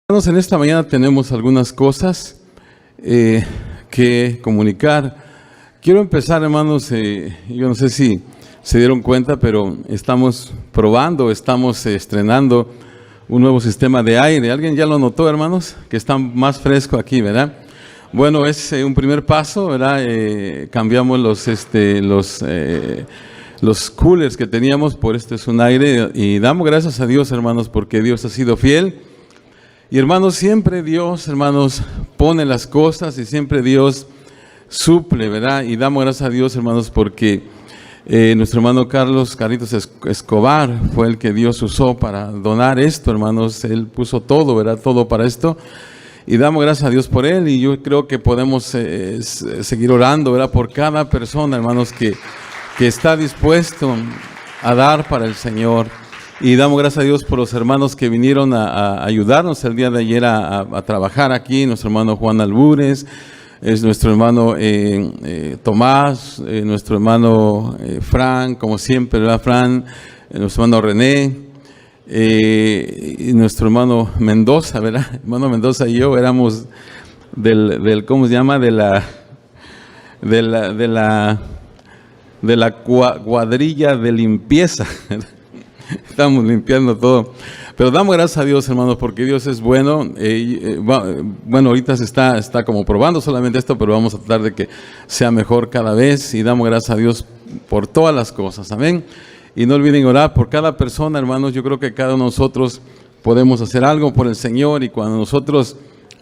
Hermanos, en esta mañana tenemos algunas cosas que comunicar. Quiero empezar, hermanos, yo no sé si se dieron cuenta, pero estamos probando, estamos estrenando un nuevo sistema de aire. ¿Alguien ya lo notó, hermanos? Que está más fresco aquí, ¿verdad? Bueno, es un primer paso, ¿verdad? Cambiamos los coolers que teníamos por este es un aire y damos gracias a Dios, hermanos, porque Dios ha sido fiel. Y hermanos, siempre Dios, hermanos, pone las cosas y siempre Dios suple, ¿verdad? Y damos gracias a Dios, hermanos, porque nuestro hermano Carlitos Escobar fue el que Dios usó para donar esto, hermanos. Él puso todo, ¿verdad? Todo para esto. Y damos gracias a Dios por él. Y yo creo que podemos seguir orando, ¿verdad? Por cada persona, hermanos, que está dispuesto a dar para el Señor. Y damos gracias a Dios por los hermanos que vinieron a ayudarnos el día de ayer a trabajar aquí. Nuestro hermano Juan Albures, es nuestro hermano Tomás, nuestro hermano Fran, como siempre, ¿verdad, Fran? Nuestro hermano René, y nuestro hermano Mendoza, ¿verdad? Hermano Mendoza y yo éramos del ¿cómo se llama? De la cuadrilla de limpieza. Estamos limpiando todo, pero damos gracias a Dios, hermanos, porque Dios es bueno. Bueno, ahorita se está como probando solamente esto, pero vamos a tratar de que sea mejor cada vez y damos gracias a Dios por todas las cosas, amén. Y no olviden orar por cada persona, hermanos. Yo creo que cada uno de nosotros podemos hacer algo por el Señor, y cuando nosotros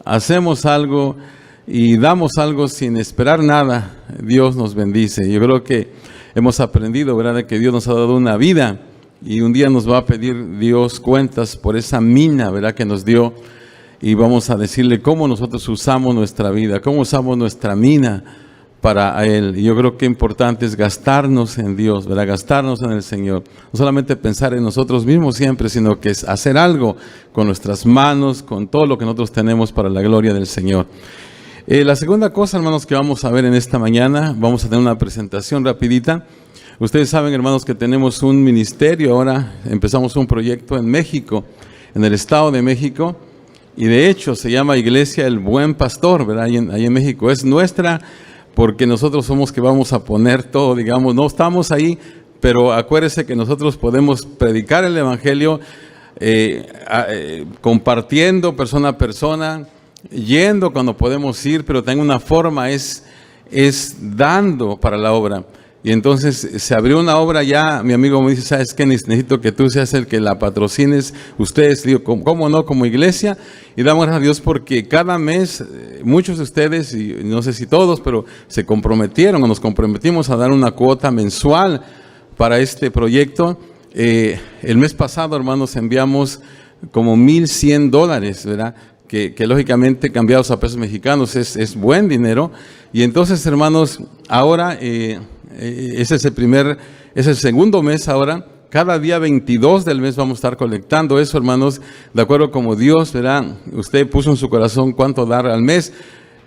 hacemos algo y damos algo sin esperar nada, Dios nos bendice. Yo creo que hemos aprendido, ¿verdad?, de que Dios nos ha dado una vida. Y un día nos va a pedir Dios cuentas por esa mina, ¿verdad?, que nos dio. Y vamos a decirle cómo nosotros usamos nuestra vida, cómo usamos nuestra mina para Él. Y yo creo que importante es gastarnos en Dios, ¿verdad?, gastarnos en el Señor. No solamente pensar en nosotros mismos siempre, sino que es hacer algo con nuestras manos, con todo lo que nosotros tenemos para la gloria del Señor. La segunda cosa, hermanos, que vamos a ver en esta mañana, vamos a tener una presentación rapidita. Ustedes saben, hermanos, que tenemos un ministerio ahora. Empezamos un proyecto en México, en el Estado de México, y de hecho se llama Iglesia El Buen Pastor, ¿verdad? Ahí en México. Es nuestra porque nosotros somos que vamos a poner todo, digamos, no estamos ahí, pero acuérdense que nosotros podemos predicar el Evangelio compartiendo persona a persona, yendo cuando podemos ir, pero también una forma es dando para la obra. Y entonces se abrió una obra ya. Mi amigo me dice, ¿sabes qué? Necesito que tú seas el que la patrocines. Ustedes, digo, ¿cómo no? Como iglesia. Y damos gracias a Dios porque cada mes muchos de ustedes, y no sé si todos, pero se comprometieron o nos comprometimos a dar una cuota mensual para este proyecto. El mes pasado, hermanos, enviamos como $1,100, ¿verdad? Que lógicamente cambiados a pesos mexicanos es buen dinero. Y entonces, hermanos, ahora ese es el segundo mes ahora. Cada día 22 del mes vamos a estar colectando eso, hermanos, de acuerdo como Dios, ¿verdad? Usted puso en su corazón cuánto dar al mes,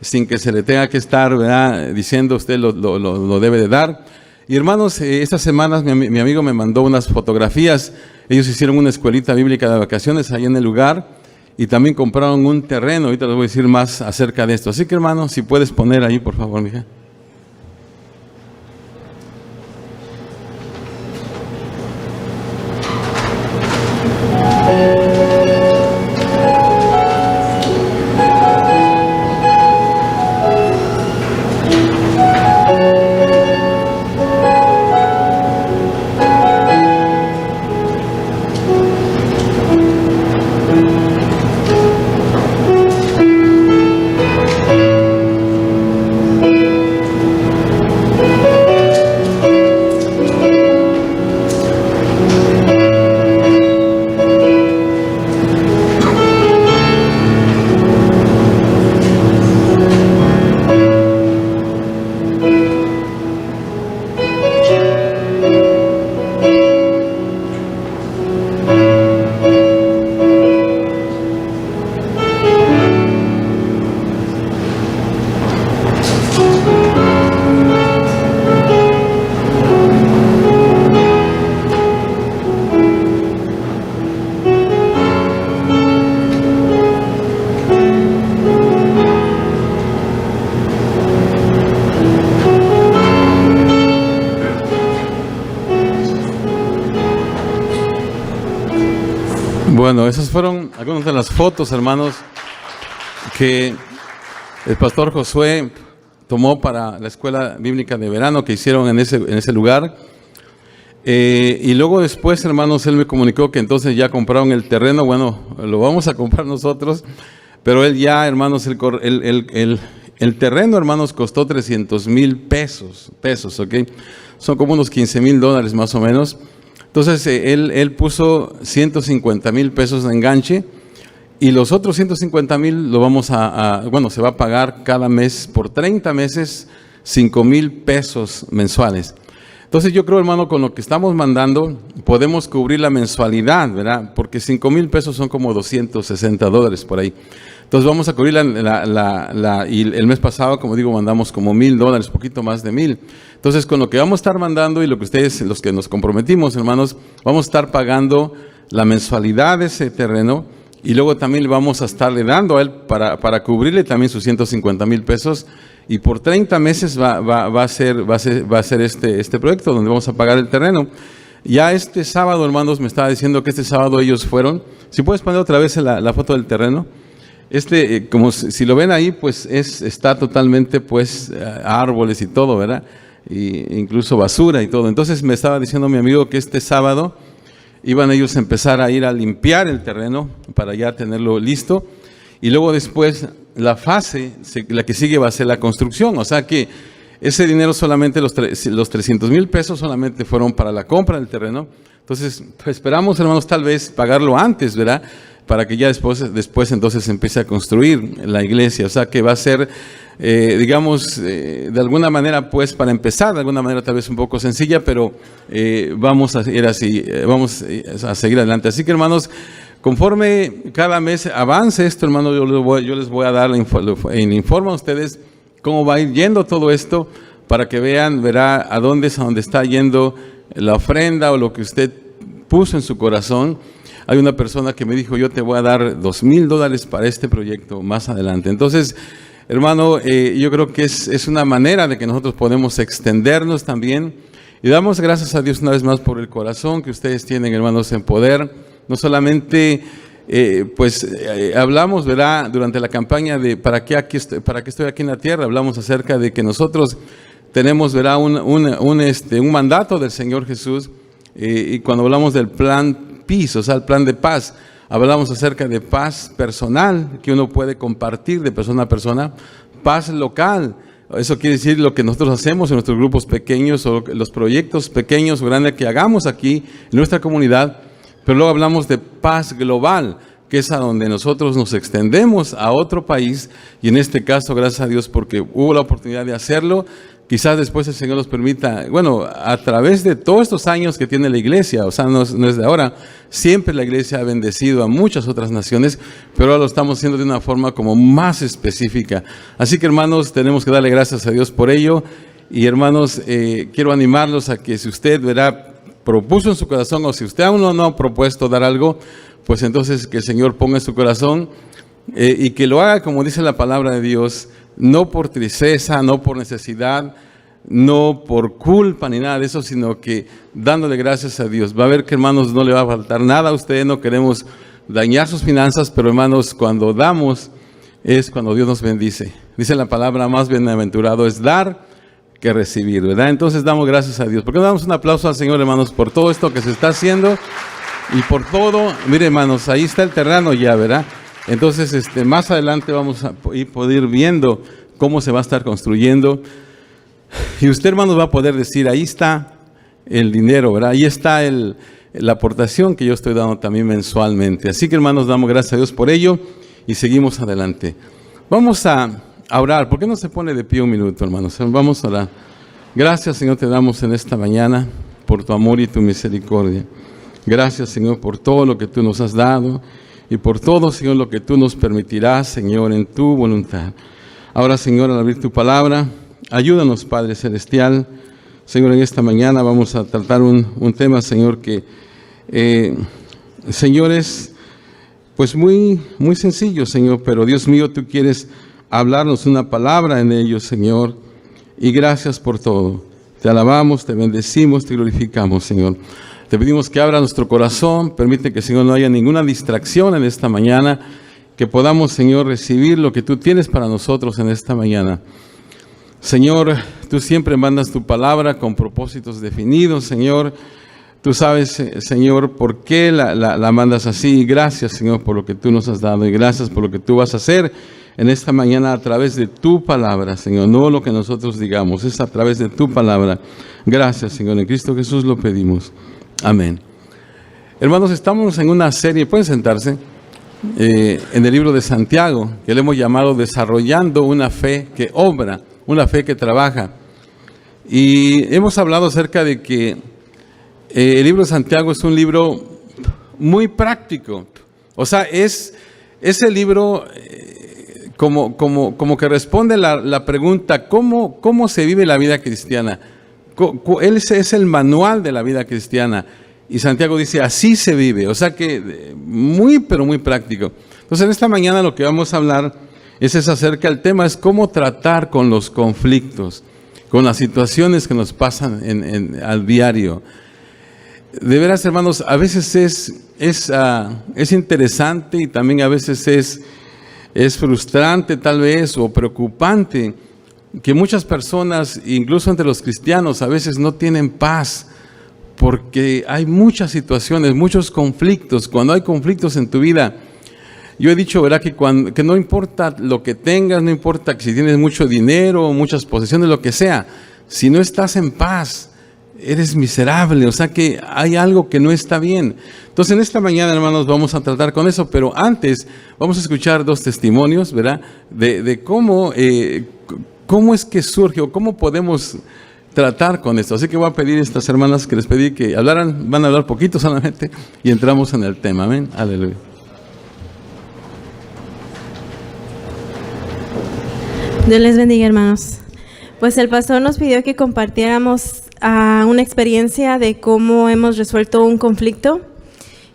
sin que se le tenga que estar, ¿verdad?, diciendo usted lo debe de dar. Y hermanos, estas semanas mi amigo me mandó unas fotografías. Ellos hicieron una escuelita bíblica de vacaciones ahí en el lugar. Y también compraron un terreno. Ahorita les voy a decir más acerca de esto. Así que, hermano, si puedes poner ahí, por favor, mija. Bueno, esas fueron algunas de las fotos, hermanos, que el pastor Josué tomó para la escuela bíblica de verano que hicieron en ese lugar. Y luego después, hermanos, él me comunicó que entonces ya compraron el terreno. Bueno, lo vamos a comprar nosotros, pero él ya, hermanos, el terreno, hermanos, costó 300,000 pesos, ¿ok? Son como unos $15,000 más o menos. Entonces, él puso 150,000 pesos de enganche y los otros 150,000 lo vamos bueno, se va a pagar cada mes por 30 meses, 5,000 pesos mensuales. Entonces yo creo, hermano, con lo que estamos mandando podemos cubrir la mensualidad, ¿verdad? Porque 5,000 pesos son como $260 por ahí. Entonces vamos a cubrir y el mes pasado, como digo, mandamos como $1,000, poquito más de 1,000. Entonces con lo que vamos a estar mandando y lo que ustedes, los que nos comprometimos, hermanos, vamos a estar pagando la mensualidad de ese terreno y luego también le vamos a estarle dando a él para cubrirle también sus 150,000 pesos. Y por 30 meses va a ser este proyecto donde vamos a pagar el terreno. Ya este sábado, hermanos, me estaba diciendo que este sábado ellos fueron. Si puedes poner otra vez la foto del terreno. Como si lo ven ahí, pues está totalmente, pues, árboles y todo, ¿verdad? Y incluso basura y todo. Entonces me estaba diciendo mi amigo que este sábado iban ellos a empezar a ir a limpiar el terreno para ya tenerlo listo. Y luego después la fase, la que sigue va a ser la construcción. O sea que ese dinero solamente, los 300,000 pesos solamente fueron para la compra del terreno. Entonces pues, esperamos, hermanos, tal vez pagarlo antes, ¿verdad? Para que ya después entonces empiece a construir la iglesia. O sea que va a ser, digamos, de alguna manera, pues para empezar, de alguna manera tal vez un poco sencilla, pero vamos a ir así, vamos a seguir adelante. Así que, hermanos, conforme cada mes avance esto, hermano, yo les voy a dar el informe a ustedes cómo va a ir yendo todo esto para que vean, verá a dónde está yendo la ofrenda o lo que usted puso en su corazón. Hay una persona que me dijo, yo te voy a dar $2,000 para este proyecto más adelante. Entonces, hermano, yo creo que es una manera de que nosotros podemos extendernos también. Y damos gracias a Dios una vez más por el corazón que ustedes tienen, hermanos, en poder. No solamente, hablamos, ¿verdad? Durante la campaña de ¿para qué estoy aquí en la tierra? Hablamos acerca de que nosotros tenemos, ¿verdad? Un mandato del Señor Jesús. Y cuando hablamos del plan Peace, o sea, el plan de paz, hablamos acerca de paz personal que uno puede compartir de persona a persona, paz local. Eso quiere decir lo que nosotros hacemos en nuestros grupos pequeños o los proyectos pequeños o grandes que hagamos aquí en nuestra comunidad. Pero luego hablamos de paz global, que es a donde nosotros nos extendemos a otro país. Y en este caso, gracias a Dios, porque hubo la oportunidad de hacerlo. Quizás después el Señor nos permita, bueno, a través de todos estos años que tiene la iglesia, o sea, no es de ahora, siempre la iglesia ha bendecido a muchas otras naciones, pero ahora lo estamos haciendo de una forma como más específica. Así que, hermanos, tenemos que darle gracias a Dios por ello. Y, hermanos, quiero animarlos a que si usted, verá, propuso en su corazón, o si usted aún no ha propuesto dar algo, pues entonces que el Señor ponga en su corazón y que lo haga como dice la palabra de Dios, no por tristeza, no por necesidad, no por culpa ni nada de eso, sino que dándole gracias a Dios. Va a ver que, hermanos, no le va a faltar nada a usted, no queremos dañar sus finanzas, pero, hermanos, cuando damos es cuando Dios nos bendice. Dice la palabra, más bienaventurado es dar que recibir, ¿verdad? Entonces damos gracias a Dios. ¿Por qué no damos un aplauso al Señor, hermanos, por todo esto que se está haciendo y por todo? Mire, hermanos, ahí está el terreno ya, ¿verdad? Entonces, más adelante vamos a poder ir viendo cómo se va a estar construyendo. Y usted, hermanos, va a poder decir, ahí está el dinero, ¿verdad? Ahí está la aportación que yo estoy dando también mensualmente. Así que, hermanos, damos gracias a Dios por ello y seguimos adelante. Vamos a orar. ¿Por qué no se pone de pie un minuto, hermanos? Vamos a orar. Gracias, Señor, te damos en esta mañana por tu amor y tu misericordia. Gracias, Señor, por todo lo que tú nos has dado y por todo, Señor, lo que tú nos permitirás, Señor, en tu voluntad. Ahora, Señor, al abrir tu palabra, ayúdanos, Padre Celestial. Señor, en esta mañana vamos a tratar un tema, Señor, que, Señor, es pues muy sencillo, Señor, pero Dios mío, tú quieres hablarnos una palabra en ello, Señor, y gracias por todo. Te alabamos, te bendecimos, te glorificamos, Señor. Te pedimos que abra nuestro corazón, permite que, Señor, no haya ninguna distracción en esta mañana, que podamos, Señor, recibir lo que tú tienes para nosotros en esta mañana. Señor, tú siempre mandas tu palabra con propósitos definidos, Señor. Tú sabes, Señor, por qué la mandas así. Gracias, Señor, por lo que tú nos has dado y gracias por lo que tú vas a hacer en esta mañana a través de tu palabra, Señor. No lo que nosotros digamos, es a través de tu palabra. Gracias, Señor. En Cristo Jesús lo pedimos. Amén. Hermanos, estamos en una serie, pueden sentarse, en el libro de Santiago, que le hemos llamado Desarrollando una fe que obra, una fe que trabaja. Y hemos hablado acerca de que el libro de Santiago es un libro muy práctico. O sea, es el libro como que responde la pregunta, ¿cómo se vive la vida cristiana? Él es el manual de la vida cristiana. Y Santiago dice, así se vive. O sea que muy, pero muy práctico. Entonces, en esta mañana lo que vamos a hablar es acerca del tema, es cómo tratar con los conflictos, con las situaciones que nos pasan al diario. De veras, hermanos, a veces es interesante y también a veces es frustrante tal vez o preocupante que muchas personas, incluso entre los cristianos, a veces no tienen paz porque hay muchas situaciones, muchos conflictos. Cuando hay conflictos en tu vida, yo he dicho, ¿verdad?, que no importa lo que tengas, no importa si tienes mucho dinero, muchas posesiones, lo que sea, si no estás en paz, eres miserable, o sea que hay algo que no está bien. Entonces, en esta mañana, hermanos, vamos a tratar con eso, pero antes vamos a escuchar dos testimonios, ¿verdad?, de cómo es que surge o cómo podemos tratar con esto. Así que voy a pedir a estas hermanas que les pedí que hablaran, van a hablar poquito solamente y entramos en el tema. Amén. Aleluya. Dios les bendiga, hermanos. Pues el pastor nos pidió que compartiéramos una experiencia de cómo hemos resuelto un conflicto.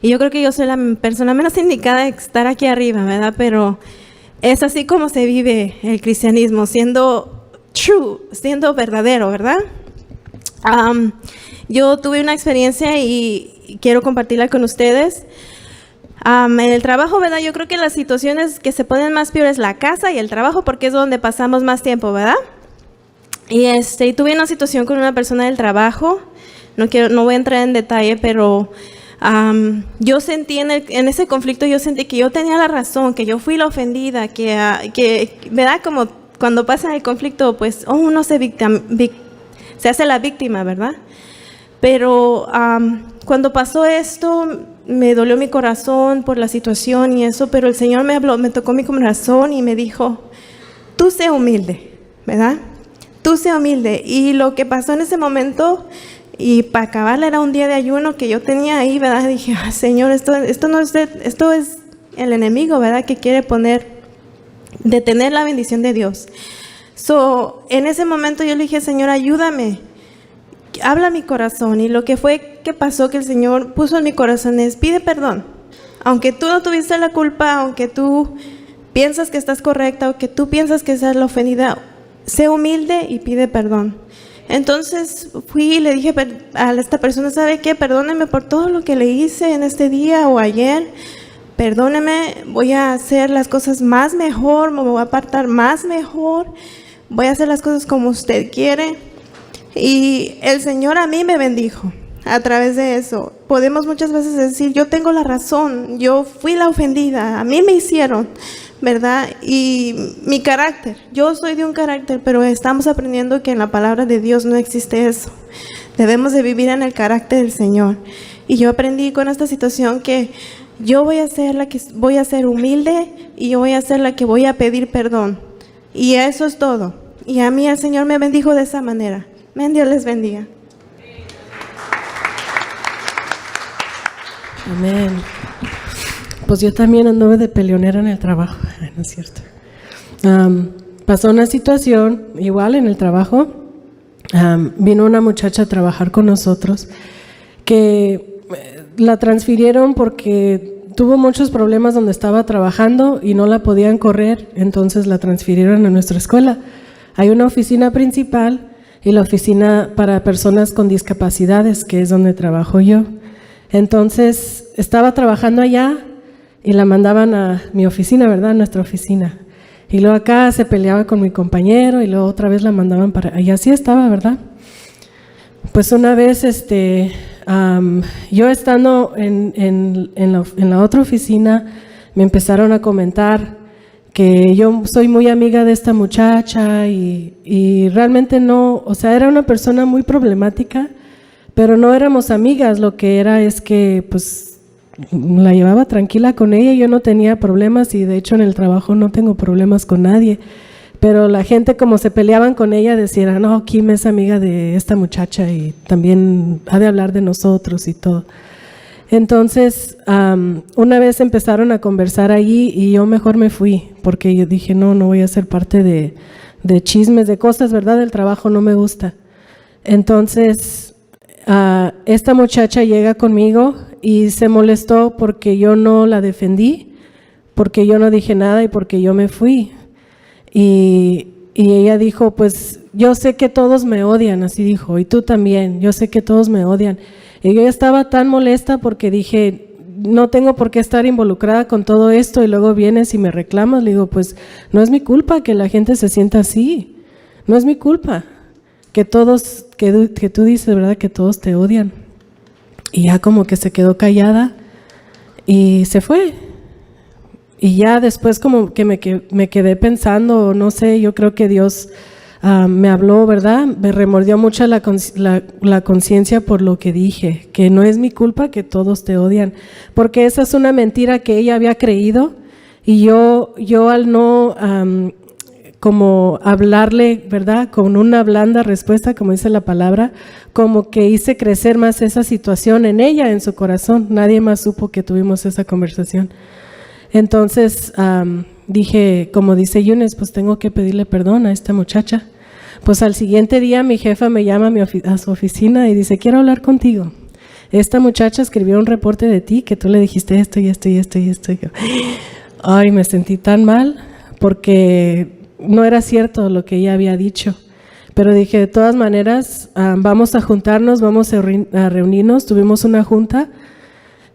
Y yo creo que yo soy la persona menos indicada de estar aquí arriba, ¿verdad? Pero es así como se vive el cristianismo, siendo true, siendo verdadero, ¿verdad? Yo tuve una experiencia y quiero compartirla con ustedes. En el trabajo, ¿verdad? Yo creo que las situaciones que se ponen más peor es la casa y el trabajo, porque es donde pasamos más tiempo, ¿verdad? Y tuve una situación con una persona del trabajo. No voy a entrar en detalle, pero yo sentí en ese conflicto, yo sentí que yo tenía la razón, que yo fui la ofendida, que ¿verdad? Como cuando pasa el conflicto, pues uno se hace la víctima, ¿verdad? Pero cuando pasó esto, me dolió mi corazón por la situación y eso, pero el Señor me tocó mi corazón y me dijo, tú sé humilde, ¿verdad? Tú sé humilde. Y lo que pasó en ese momento, y para acabarla, era un día de ayuno que yo tenía ahí, ¿verdad? Dije, Señor, esto es el enemigo, ¿verdad? Que quiere detener la bendición de Dios. En ese momento yo le dije, Señor, ayúdame, habla mi corazón. Y lo que pasó que el Señor puso en mi corazón es, pide perdón. Aunque tú no tuviste la culpa, aunque tú piensas que estás correcta o que tú piensas que estás la ofendida, sé humilde y pide perdón. Entonces fui y le dije a esta persona, ¿sabe qué? Perdóneme por todo lo que le hice en este día o ayer. Perdóneme, voy a hacer las cosas más mejor, me voy a apartar más mejor, voy a hacer las cosas como usted quiere. Y el Señor a mí me bendijo a través de eso. Podemos muchas veces decir, yo tengo la razón, yo fui la ofendida, a mí me hicieron, ¿verdad? Y mi carácter, yo soy de un carácter, pero estamos aprendiendo que en la palabra de Dios no existe eso. Debemos de vivir en el carácter del Señor. Y yo aprendí con esta situación que yo voy a ser la que voy a ser humilde y yo voy a ser la que voy a pedir perdón. Y eso es todo. Y a mí el Señor me bendijo de esa manera. Amén, Dios les bendiga. Amén. Pues yo también anduve de peleonera en el trabajo, ¿no es cierto? Pasó una situación igual en el trabajo. Vino una muchacha a trabajar con nosotros que la transfirieron porque tuvo muchos problemas donde estaba trabajando y no la podían correr, entonces la transfirieron a nuestra escuela. Hay una oficina principal y la oficina para personas con discapacidades, que es donde trabajo yo. Entonces, estaba trabajando allá y la mandaban a mi oficina, ¿verdad? A nuestra oficina. Y luego acá se peleaba con mi compañero y luego otra vez la mandaban para... Y así estaba, ¿verdad? Pues una vez, yo estando en la otra oficina, me empezaron a comentar que yo soy muy amiga de esta muchacha y realmente no, o sea, era una persona muy problemática, pero no éramos amigas, lo que era es que pues la llevaba tranquila con ella, yo no tenía problemas y de hecho en el trabajo no tengo problemas con nadie, pero la gente como se peleaban con ella decían, no, Kim es amiga de esta muchacha y también ha de hablar de nosotros y todo. Entonces, una vez empezaron a conversar allí y yo mejor me fui, porque yo dije, no voy a ser parte de chismes, de cosas, ¿verdad? Del trabajo no me gusta. Entonces, esta muchacha llega conmigo y se molestó porque yo no la defendí, porque yo no dije nada y porque yo me fui. Y ella dijo, pues yo sé que todos me odian, así dijo, y tú también, yo sé que todos me odian. Y yo estaba tan molesta porque dije, no tengo por qué estar involucrada con todo esto y luego vienes y me reclamas. Le digo, pues no es mi culpa que la gente se sienta así, no es mi culpa que todos, que tú dices, ¿verdad? Que todos te odian. Y ya como que se quedó callada y se fue. Y ya después como que me quedé pensando, no sé, yo creo que Dios me habló, ¿verdad? Me remordió mucho la conciencia por lo que dije, que no es mi culpa que todos te odian, porque esa es una mentira que ella había creído y yo al no como hablarle, ¿verdad? Con una blanda respuesta, como dice la palabra, como que hice crecer más esa situación en ella, en su corazón. Nadie más supo que tuvimos esa conversación. Entonces dije, como dice Yunes, pues tengo que pedirle perdón a esta muchacha. Pues al siguiente día mi jefa me llama a su oficina y dice, quiero hablar contigo. Esta muchacha escribió un reporte de ti que tú le dijiste esto y esto y esto y esto. Y yo, ay, me sentí tan mal porque no era cierto lo que ella había dicho. Pero dije, de todas maneras, vamos a juntarnos, vamos a reunirnos. Tuvimos una junta.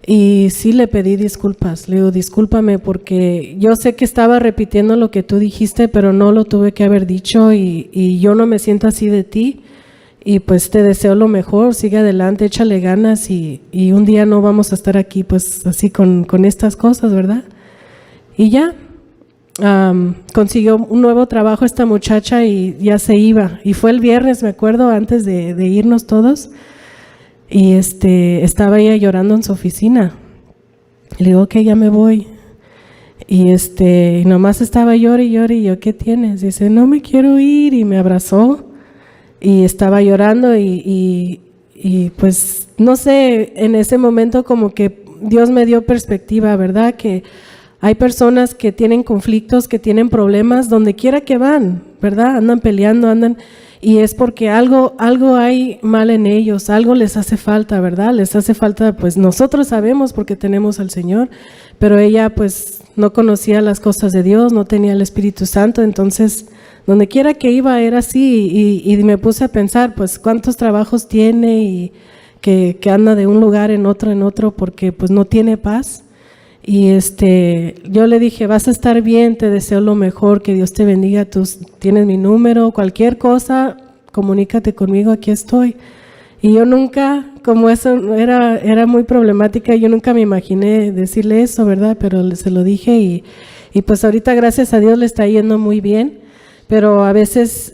Y sí le pedí disculpas, le digo, discúlpame porque yo sé que estaba repitiendo lo que tú dijiste, pero no lo tuve que haber dicho y yo no me siento así de ti y pues te deseo lo mejor, sigue adelante, échale ganas y un día no vamos a estar aquí pues así con estas cosas, ¿verdad? Y ya, consiguió un nuevo trabajo esta muchacha y ya se iba y fue el viernes, me acuerdo, antes de irnos todos. Y estaba ella llorando en su oficina. Le digo, ok, ya me voy. Y nomás estaba llorando y yo, ¿qué tienes? Dice, no me quiero ir. Y me abrazó. Y estaba llorando y pues, no sé, en ese momento como que Dios me dio perspectiva, ¿verdad? Que hay personas que tienen conflictos, que tienen problemas, donde quiera que van, ¿verdad? Andan peleando, y es porque algo hay mal en ellos, algo les hace falta, ¿verdad? Les hace falta, pues nosotros sabemos porque tenemos al Señor, pero ella pues no conocía las cosas de Dios, no tenía el Espíritu Santo, entonces donde quiera que iba era así y me puse a pensar, pues cuántos trabajos tiene y que anda de un lugar en otro porque pues no tiene paz. Y yo le dije, vas a estar bien, te deseo lo mejor, que Dios te bendiga, tú tienes mi número, cualquier cosa, comunícate conmigo, aquí estoy. Y yo nunca, como eso era muy problemática, yo nunca me imaginé decirle eso, ¿verdad? Pero se lo dije y pues ahorita gracias a Dios le está yendo muy bien, pero a veces,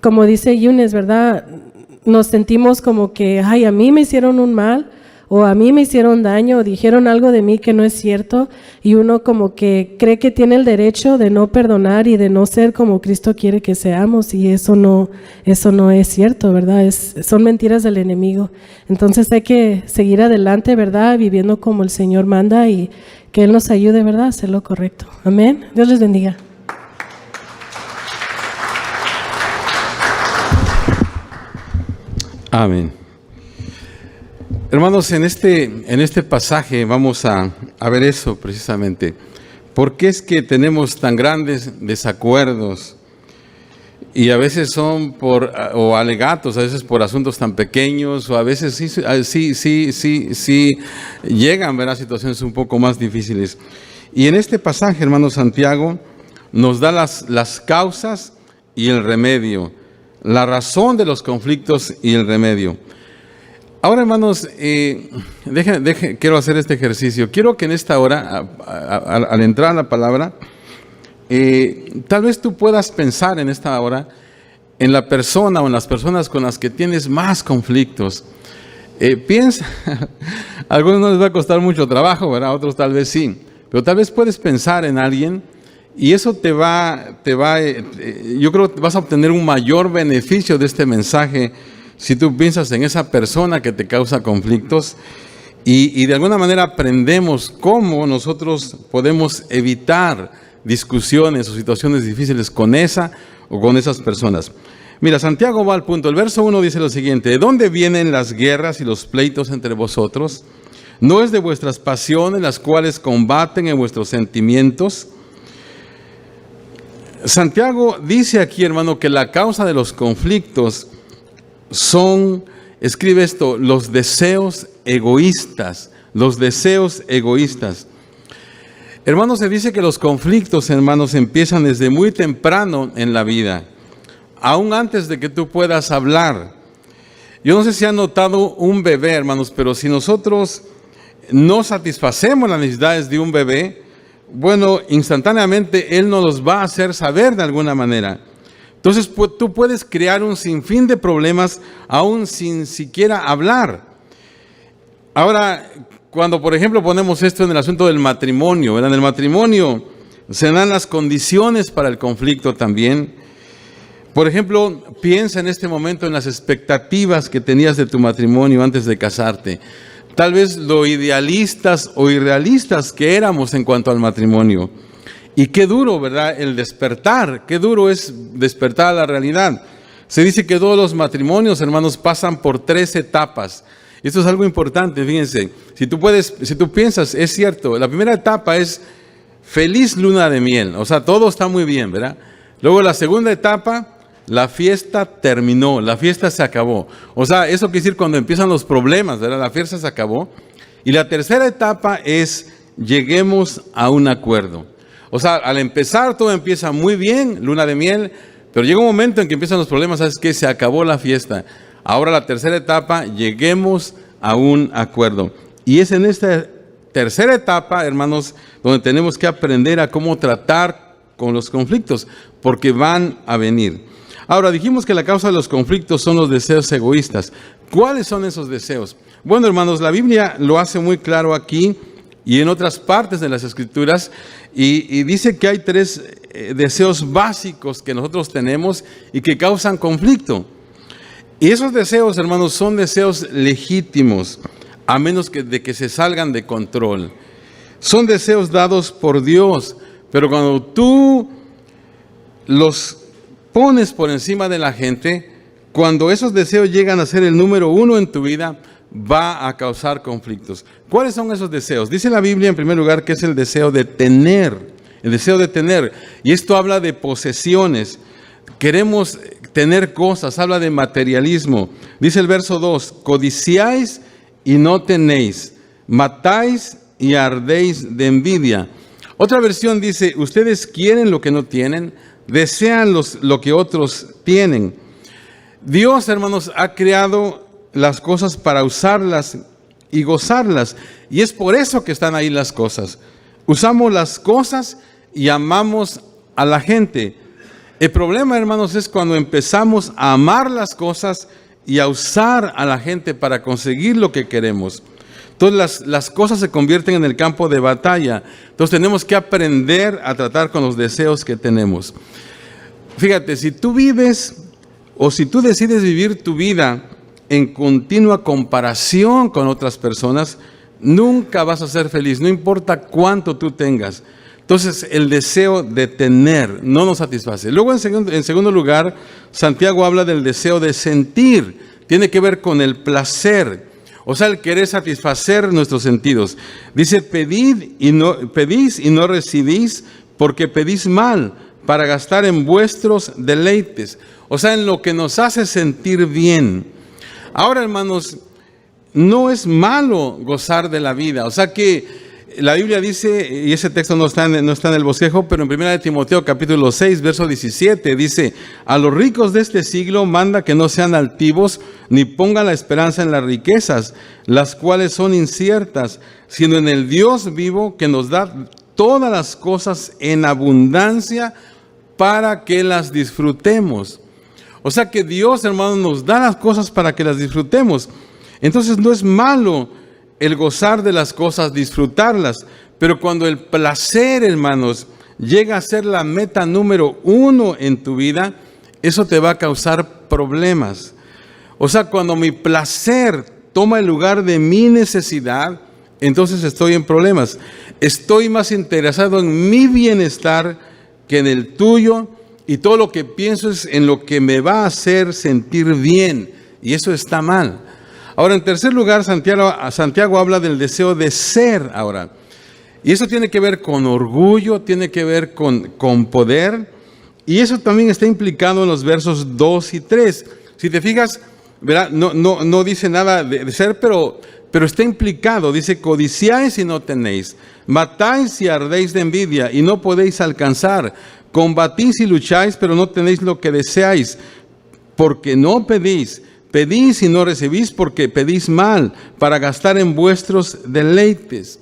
como dice Yunes, ¿verdad? Nos sentimos como que, ay, a mí me hicieron un mal, o a mí me hicieron daño, o dijeron algo de mí que no es cierto, y uno como que cree que tiene el derecho de no perdonar y de no ser como Cristo quiere que seamos, y eso no es cierto, ¿verdad? Son mentiras del enemigo. Entonces hay que seguir adelante, ¿verdad? Viviendo como el Señor manda y que Él nos ayude, ¿verdad? A hacer lo correcto. Amén. Dios les bendiga. Amén. Hermanos, en este pasaje vamos a ver eso precisamente. ¿Por qué es que tenemos tan grandes desacuerdos? Y a veces son o alegatos, a veces por asuntos tan pequeños, o a veces sí llegan, ¿verdad?, situaciones un poco más difíciles. Y en este pasaje, hermano, Santiago nos da las causas y el remedio, la razón de los conflictos y el remedio. Ahora, hermanos, quiero hacer este ejercicio. Quiero que en esta hora, al entrar a la palabra, tal vez tú puedas pensar en esta hora en la persona o en las personas con las que tienes más conflictos. Piensa, a algunos no les va a costar mucho trabajo, ¿verdad? A otros tal vez sí, pero tal vez puedes pensar en alguien y eso yo creo que vas a obtener un mayor beneficio de este mensaje si tú piensas en esa persona que te causa conflictos y de alguna manera aprendemos cómo nosotros podemos evitar discusiones o situaciones difíciles con esa o con esas personas. Mira, Santiago va al punto. El verso 1 dice lo siguiente: ¿de dónde vienen las guerras y los pleitos entre vosotros? ¿No es de vuestras pasiones las cuales combaten en vuestros sentimientos? Santiago dice aquí, hermano, que la causa de los conflictos escribe esto, los deseos egoístas, los deseos egoístas. Hermanos, se dice que los conflictos, hermanos, empiezan desde muy temprano en la vida, aún antes de que tú puedas hablar. Yo no sé si han notado un bebé, hermanos, pero si nosotros no satisfacemos las necesidades de un bebé, bueno, instantáneamente él nos los va a hacer saber de alguna manera. Entonces tú puedes crear un sinfín de problemas aún sin siquiera hablar. Ahora, cuando por ejemplo ponemos esto en el asunto del matrimonio, ¿verdad? En el matrimonio se dan las condiciones para el conflicto también. Por ejemplo, piensa en este momento en las expectativas que tenías de tu matrimonio antes de casarte. Tal vez lo idealistas o irrealistas que éramos en cuanto al matrimonio. Y qué duro, ¿verdad? El despertar, qué duro es despertar a la realidad. Se dice que todos los matrimonios, hermanos, pasan por 3 etapas. Esto es algo importante, fíjense. Si tú piensas, es cierto, la primera etapa es feliz luna de miel. O sea, todo está muy bien, ¿verdad? Luego la segunda etapa, la fiesta terminó, la fiesta se acabó. O sea, eso quiere decir cuando empiezan los problemas, ¿verdad? La fiesta se acabó. Y la tercera etapa es lleguemos a un acuerdo. O sea, al empezar todo empieza muy bien, luna de miel, pero llega un momento en que empiezan los problemas, ¿sabes qué? Se acabó la fiesta. Ahora la tercera etapa, lleguemos a un acuerdo. Y es en esta tercera etapa, hermanos, donde tenemos que aprender a cómo tratar con los conflictos, porque van a venir. Ahora, dijimos que la causa de los conflictos son los deseos egoístas. ¿Cuáles son esos deseos? Bueno, hermanos, la Biblia lo hace muy claro aquí y en otras partes de las Escrituras, y dice que hay 3 deseos básicos que nosotros tenemos y que causan conflicto. Y esos deseos, hermanos, son deseos legítimos, a menos de que se salgan de control. Son deseos dados por Dios, pero cuando tú los pones por encima de la gente, cuando esos deseos llegan a ser el número 1 en tu vida, va a causar conflictos. ¿Cuáles son esos deseos? Dice la Biblia en primer lugar que es el deseo de tener, y esto habla de posesiones. Queremos tener cosas, habla de materialismo. Dice el verso 2, codiciáis y no tenéis, matáis y ardéis de envidia. Otra versión dice, ustedes quieren lo que no tienen, desean lo que otros tienen. Dios, hermanos, ha creado las cosas para usarlas y gozarlas. Y es por eso que están ahí las cosas. Usamos las cosas y amamos a la gente. El problema, hermanos, es cuando empezamos a amar las cosas y a usar a la gente para conseguir lo que queremos. Entonces las cosas se convierten en el campo de batalla. Entonces tenemos que aprender a tratar con los deseos que tenemos. Fíjate, si tú vives o si tú decides vivir tu vida en continua comparación con otras personas, nunca vas a ser feliz, no importa cuánto tú tengas. Entonces el deseo de tener no nos satisface. Luego en segundo lugar, Santiago habla del deseo de sentir. Tiene que ver con el placer, o sea, el querer satisfacer nuestros sentidos. Dice, pedís y no recibís porque pedís mal, para gastar en vuestros deleites. O sea, en lo que nos hace sentir bien. Ahora, hermanos, no es malo gozar de la vida. O sea que la Biblia dice, y ese texto no está en el bosquejo, pero en 1 Timoteo capítulo 6, verso 17, dice: a los ricos de este siglo manda que no sean altivos, ni pongan la esperanza en las riquezas, las cuales son inciertas, sino en el Dios vivo que nos da todas las cosas en abundancia para que las disfrutemos. O sea que Dios, hermanos, nos da las cosas para que las disfrutemos. Entonces no es malo el gozar de las cosas, disfrutarlas, pero cuando el placer, hermanos, llega a ser la meta número 1 en tu vida, eso te va a causar problemas. O sea, cuando mi placer toma el lugar de mi necesidad, entonces estoy en problemas. Estoy más interesado en mi bienestar que en el tuyo, y todo lo que pienso es en lo que me va a hacer sentir bien, y eso está mal. Ahora, en tercer lugar, Santiago habla del deseo de ser ahora. Y eso tiene que ver con orgullo, tiene que ver con poder. Y eso también está implicado en los versos 2 y 3. Si te fijas, ¿verdad? No dice nada de ser, pero está implicado. Dice: codiciáis y no tenéis, matáis y ardéis de envidia y no podéis alcanzar, combatís y lucháis, pero no tenéis lo que deseáis, porque no pedís. Pedís y no recibís, porque pedís mal, para gastar en vuestros deleites.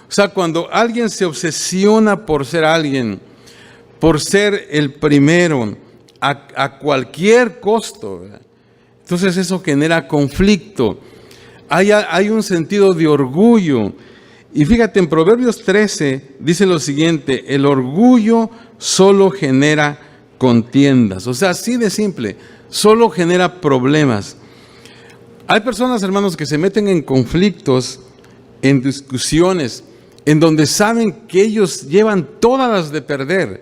O sea, cuando alguien se obsesiona por ser alguien, por ser el primero, a cualquier costo, ¿verdad? Entonces eso genera conflicto. Hay un sentido de orgullo. Y fíjate, en Proverbios 13 dice lo siguiente: el orgullo solo genera contiendas. O sea, así de simple, solo genera problemas. Hay personas, hermanos, que se meten en conflictos, en discusiones, en donde saben que ellos llevan todas las de perder,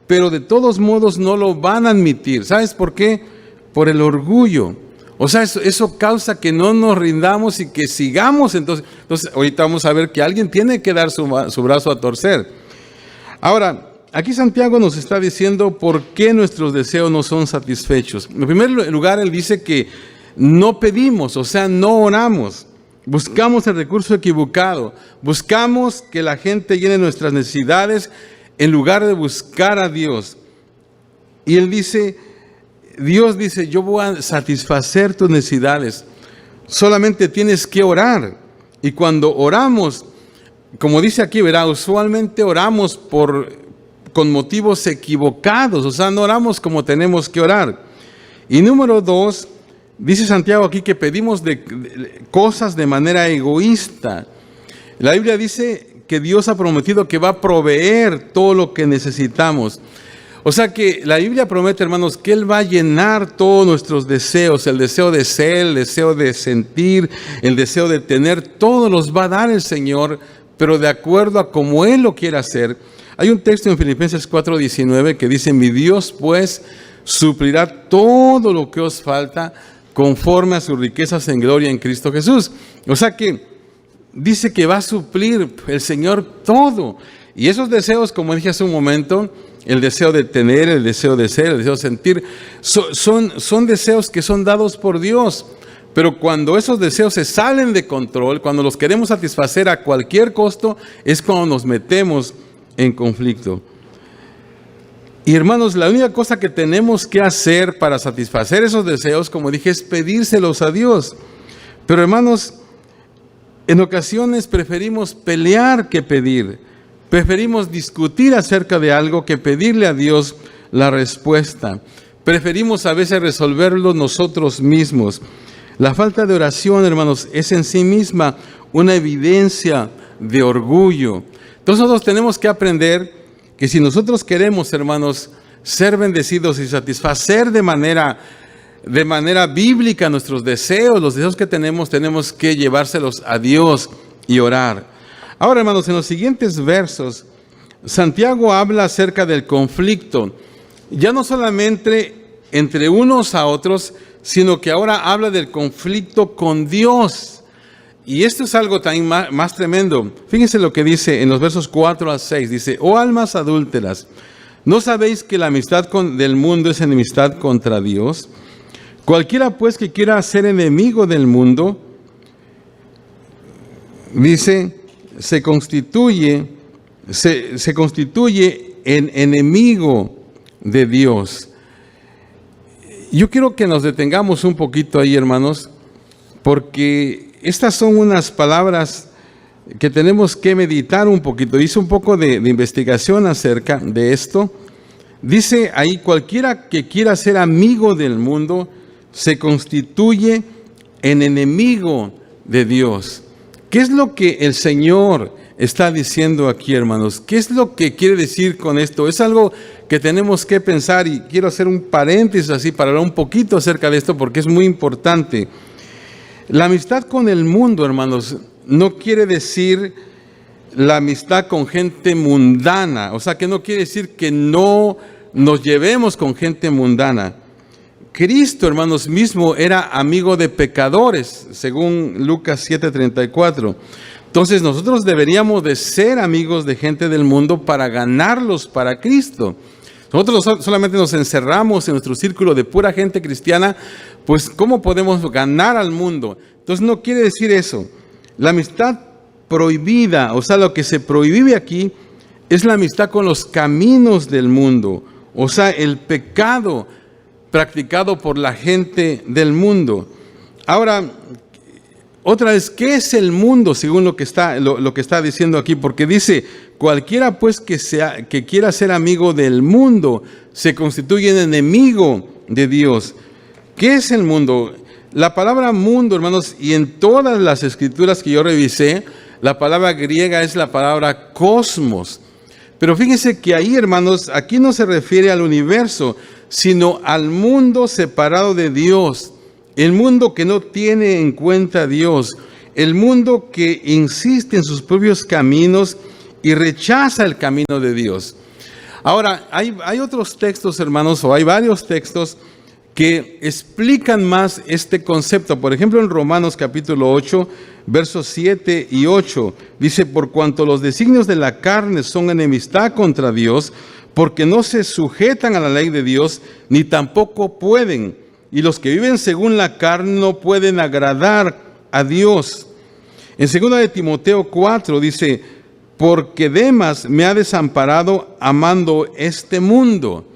pero de todos modos no lo van a admitir. ¿Sabes por qué? Por el orgullo. O sea, eso causa que no nos rindamos y que sigamos. Entonces ahorita vamos a ver que alguien tiene que dar su brazo a torcer. Ahora, aquí Santiago nos está diciendo por qué nuestros deseos no son satisfechos. En primer lugar, él dice que no pedimos, o sea, no oramos. Buscamos el recurso equivocado. Buscamos que la gente llene nuestras necesidades en lugar de buscar a Dios. Y él dice, Dios dice: yo voy a satisfacer tus necesidades. Solamente tienes que orar. Y cuando oramos, como dice aquí, verá, usualmente oramos con motivos equivocados. O sea, no oramos como tenemos que orar. Y número 2, dice Santiago aquí que pedimos cosas de manera egoísta. La Biblia dice que Dios ha prometido que va a proveer todo lo que necesitamos. O sea que la Biblia promete, hermanos, que Él va a llenar todos nuestros deseos. El deseo de ser, el deseo de sentir, el deseo de tener, todos los va a dar el Señor, pero de acuerdo a como Él lo quiera hacer. Hay un texto en Filipenses 4:19 que dice: mi Dios pues suplirá todo lo que os falta conforme a sus riquezas en gloria en Cristo Jesús. O sea que dice que va a suplir el Señor todo. Y esos deseos, como dije hace un momento, el deseo de tener, el deseo de ser, el deseo de sentir, son deseos que son dados por Dios. Pero cuando esos deseos se salen de control, cuando los queremos satisfacer a cualquier costo, es cuando nos metemos en conflicto. Y hermanos, la única cosa que tenemos que hacer para satisfacer esos deseos, como dije, es pedírselos a Dios. Pero hermanos, en ocasiones preferimos pelear que pedir. Preferimos discutir acerca de algo que pedirle a Dios la respuesta. Preferimos a veces resolverlo nosotros mismos. La falta de oración, hermanos, es en sí misma una evidencia de orgullo. Entonces nosotros tenemos que aprender que si nosotros queremos, hermanos, ser bendecidos y satisfacer de manera bíblica nuestros deseos, los deseos que tenemos que llevárselos a Dios y orar. Ahora, hermanos, en los siguientes versos, Santiago habla acerca del conflicto, ya no solamente entre unos a otros, sino que ahora habla del conflicto con Dios. Y esto es algo también más tremendo. Fíjense lo que dice en los versos 4 a 6. Dice: oh almas adúlteras, ¿No sabéis que la amistad del mundo es enemistad contra Dios? Cualquiera pues que quiera ser enemigo del mundo, dice, se constituye en enemigo de Dios. Yo quiero que nos detengamos un poquito ahí, hermanos, porque estas son unas palabras que tenemos que meditar un poquito. Hice un poco de investigación acerca de esto. Dice ahí, cualquiera que quiera ser amigo del mundo se constituye en enemigo de Dios. ¿Qué es lo que el Señor está diciendo aquí, hermanos? ¿Qué es lo que quiere decir con esto? Es algo que tenemos que pensar, y quiero hacer un paréntesis así para hablar un poquito acerca de esto porque es muy importante. La amistad con el mundo, hermanos, no quiere decir la amistad con gente mundana. O sea, que no quiere decir que no nos llevemos con gente mundana. Cristo, hermanos, mismo era amigo de pecadores, según Lucas 7:34. Entonces nosotros deberíamos de ser amigos de gente del mundo para ganarlos para Cristo. Nosotros solamente nos encerramos en nuestro círculo de pura gente cristiana, pues ¿cómo podemos ganar al mundo? Entonces no quiere decir eso. La amistad prohibida, o sea, lo que se prohíbe aquí es la amistad con los caminos del mundo, o sea, el pecado practicado por la gente del mundo. Ahora, otra vez, ¿qué es el mundo según lo que está diciendo aquí? Porque dice, cualquiera pues que quiera ser amigo del mundo se constituye en enemigo de Dios. ¿Qué es el mundo? La palabra mundo, hermanos, y en todas las escrituras que yo revisé, la palabra griega es la palabra cosmos. Pero fíjense que ahí, hermanos, aquí no se refiere al universo, sino al mundo separado de Dios, el mundo que no tiene en cuenta a Dios, el mundo que insiste en sus propios caminos y rechaza el camino de Dios. Ahora, hay otros textos, hermanos, o hay varios textos que explican más este concepto. Por ejemplo, en Romanos capítulo 8, versos 7 y 8, dice, por cuanto los designios de la carne son enemistad contra Dios, porque no se sujetan a la ley de Dios, ni tampoco pueden. Y los que viven según la carne no pueden agradar a Dios. En 2 de Timoteo 4 dice, porque Demas me ha desamparado amando este mundo.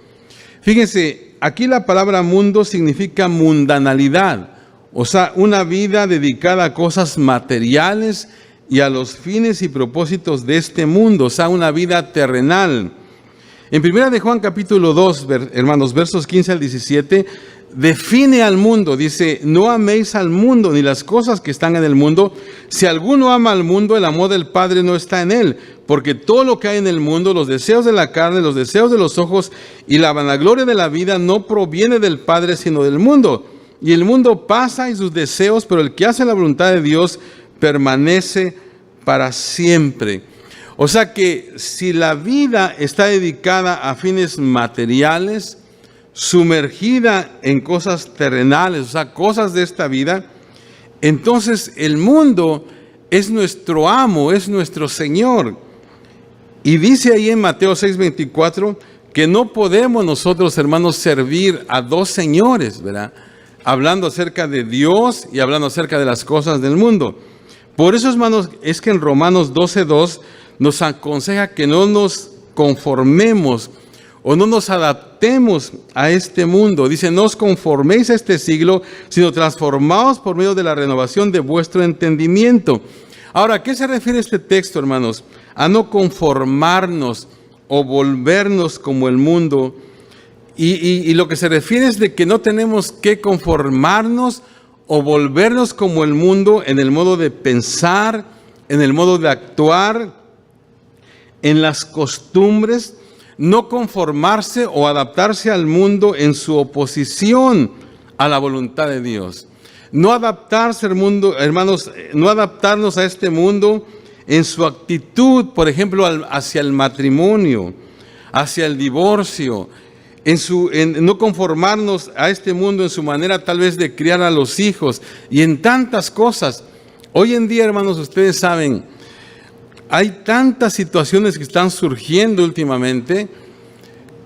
Fíjense, aquí la palabra mundo significa mundanalidad, o sea, una vida dedicada a cosas materiales y a los fines y propósitos de este mundo, o sea, una vida terrenal. En 1 de Juan capítulo 2, hermanos, versos 15 al 17, define al mundo, dice, no améis al mundo ni las cosas que están en el mundo. Si alguno ama al mundo, el amor del Padre no está en él, porque todo lo que hay en el mundo, los deseos de la carne, los deseos de los ojos y la vanagloria de la vida no proviene del Padre, sino del mundo. Y el mundo pasa y sus deseos, pero el que hace la voluntad de Dios permanece para siempre. O sea que si la vida está dedicada a fines materiales, sumergida en cosas terrenales, o sea, cosas de esta vida, entonces el mundo es nuestro amo, es nuestro Señor. Y dice ahí en Mateo 6:24 que no podemos nosotros, hermanos, servir a dos señores, ¿verdad? Hablando acerca de Dios y hablando acerca de las cosas del mundo. Por eso, hermanos, es que en Romanos 12:2 nos aconseja que no nos conformemos o no nos adaptemos a este mundo. Dice, no os conforméis a este siglo, sino transformaos por medio de la renovación de vuestro entendimiento. Ahora, ¿a qué se refiere este texto, hermanos? A no conformarnos o volvernos como el mundo. Y lo que se refiere es de que no tenemos que conformarnos o volvernos como el mundo en el modo de pensar, en el modo de actuar, en las costumbres, no conformarse o adaptarse al mundo en su oposición a la voluntad de Dios. No adaptarse al mundo, hermanos, no adaptarnos a este mundo en su actitud, por ejemplo, hacia el matrimonio, hacia el divorcio, en no conformarnos a este mundo en su manera tal vez de criar a los hijos y en tantas cosas. Hoy en día, hermanos, ustedes saben, hay tantas situaciones que están surgiendo últimamente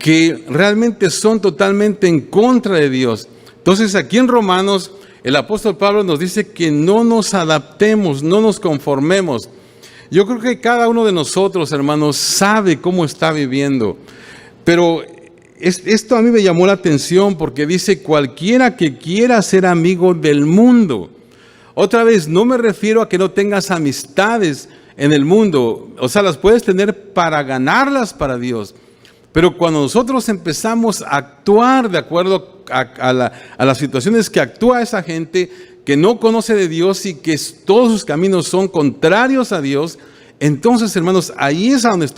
que realmente son totalmente en contra de Dios. Entonces aquí en Romanos el apóstol Pablo nos dice que no nos adaptemos, no nos conformemos. Yo creo que cada uno de nosotros, hermanos, sabe cómo está viviendo, pero esto a mí me llamó la atención porque dice cualquiera que quiera ser amigo del mundo. Otra vez, no me refiero a que no tengas amistades en el mundo, o sea, las puedes tener para ganarlas para Dios. Pero cuando nosotros empezamos a actuar de acuerdo a las situaciones que actúa esa gente que no conoce de Dios y que todos sus caminos son contrarios a Dios, entonces, hermanos, ahí es a donde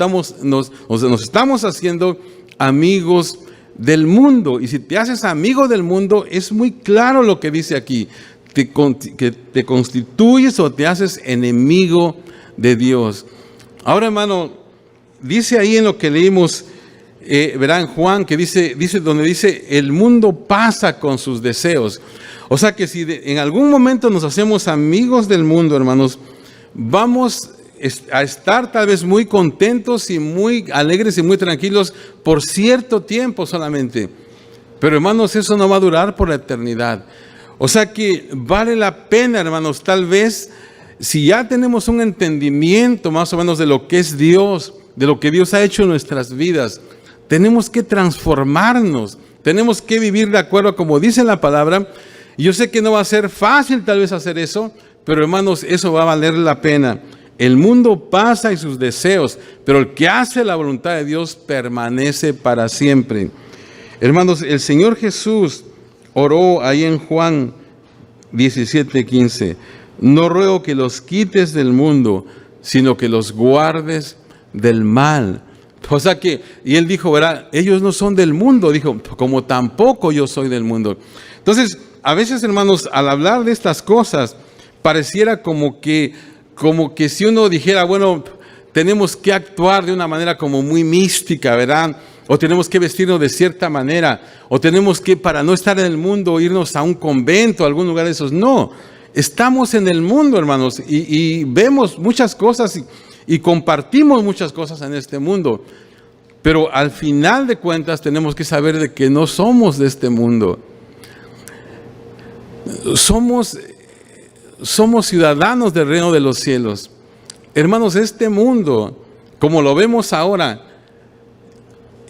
nos estamos haciendo amigos del mundo. Y si te haces amigo del mundo, es muy claro lo que dice aquí, que te constituyes o te haces enemigo de Dios. Ahora, hermano, dice ahí en lo que leímos, verán Juan, que dice donde dice el mundo pasa con sus deseos. O sea que si en algún momento nos hacemos amigos del mundo, hermanos, vamos a estar tal vez muy contentos y muy alegres y muy tranquilos por cierto tiempo solamente. Pero hermanos, eso no va a durar por la eternidad. O sea que vale la pena, hermanos, tal vez si ya tenemos un entendimiento más o menos de lo que es Dios, de lo que Dios ha hecho en nuestras vidas, tenemos que transformarnos, tenemos que vivir de acuerdo a como dice la palabra. Y yo sé que no va a ser fácil tal vez hacer eso, pero hermanos, eso va a valer la pena. El mundo pasa y sus deseos, pero el que hace la voluntad de Dios permanece para siempre. Hermanos, el Señor Jesús oró ahí en Juan 17:15. No ruego que los quites del mundo, sino que los guardes del mal. O sea que, y él dijo, ¿verdad? Ellos no son del mundo, dijo, como tampoco yo soy del mundo. Entonces, a veces, hermanos, al hablar de estas cosas, pareciera como que si uno dijera, bueno, tenemos que actuar de una manera como muy mística, ¿verdad? O tenemos que vestirnos de cierta manera, o tenemos que, para no estar en el mundo, irnos a un convento, a algún lugar de esos. No, estamos en el mundo, hermanos, y vemos muchas cosas y compartimos muchas cosas en este mundo, pero al final de cuentas tenemos que saber de que no somos de este mundo. Somos ciudadanos del reino de los cielos. Hermanos, este mundo, como lo vemos ahora,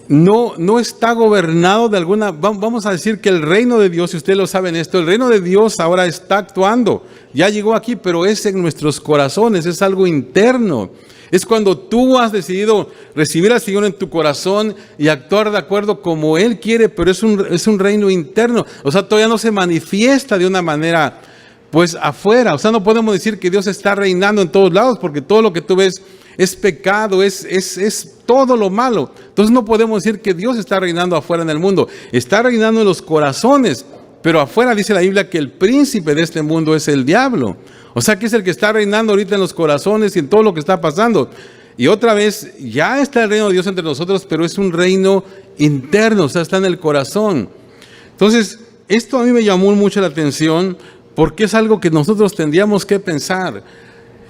no está gobernado de alguna, vamos a decir que el reino de Dios, si ustedes lo saben esto, el reino de Dios ahora está actuando, ya llegó aquí, pero es en nuestros corazones, es algo interno. Es cuando tú has decidido recibir al Señor en tu corazón y actuar de acuerdo como Él quiere, pero es un reino interno. O sea, todavía no se manifiesta de una manera, pues, afuera. O sea, no podemos decir que Dios está reinando en todos lados, porque todo lo que tú ves es pecado, es todo lo malo. Entonces no podemos decir que Dios está reinando afuera en el mundo. Está reinando en los corazones, pero afuera dice la Biblia que el príncipe de este mundo es el diablo. O sea que es el que está reinando ahorita en los corazones y en todo lo que está pasando. Y otra vez, ya está el reino de Dios entre nosotros, pero es un reino interno, o sea, está en el corazón. Entonces, esto a mí me llamó mucho la atención porque es algo que nosotros tendríamos que pensar.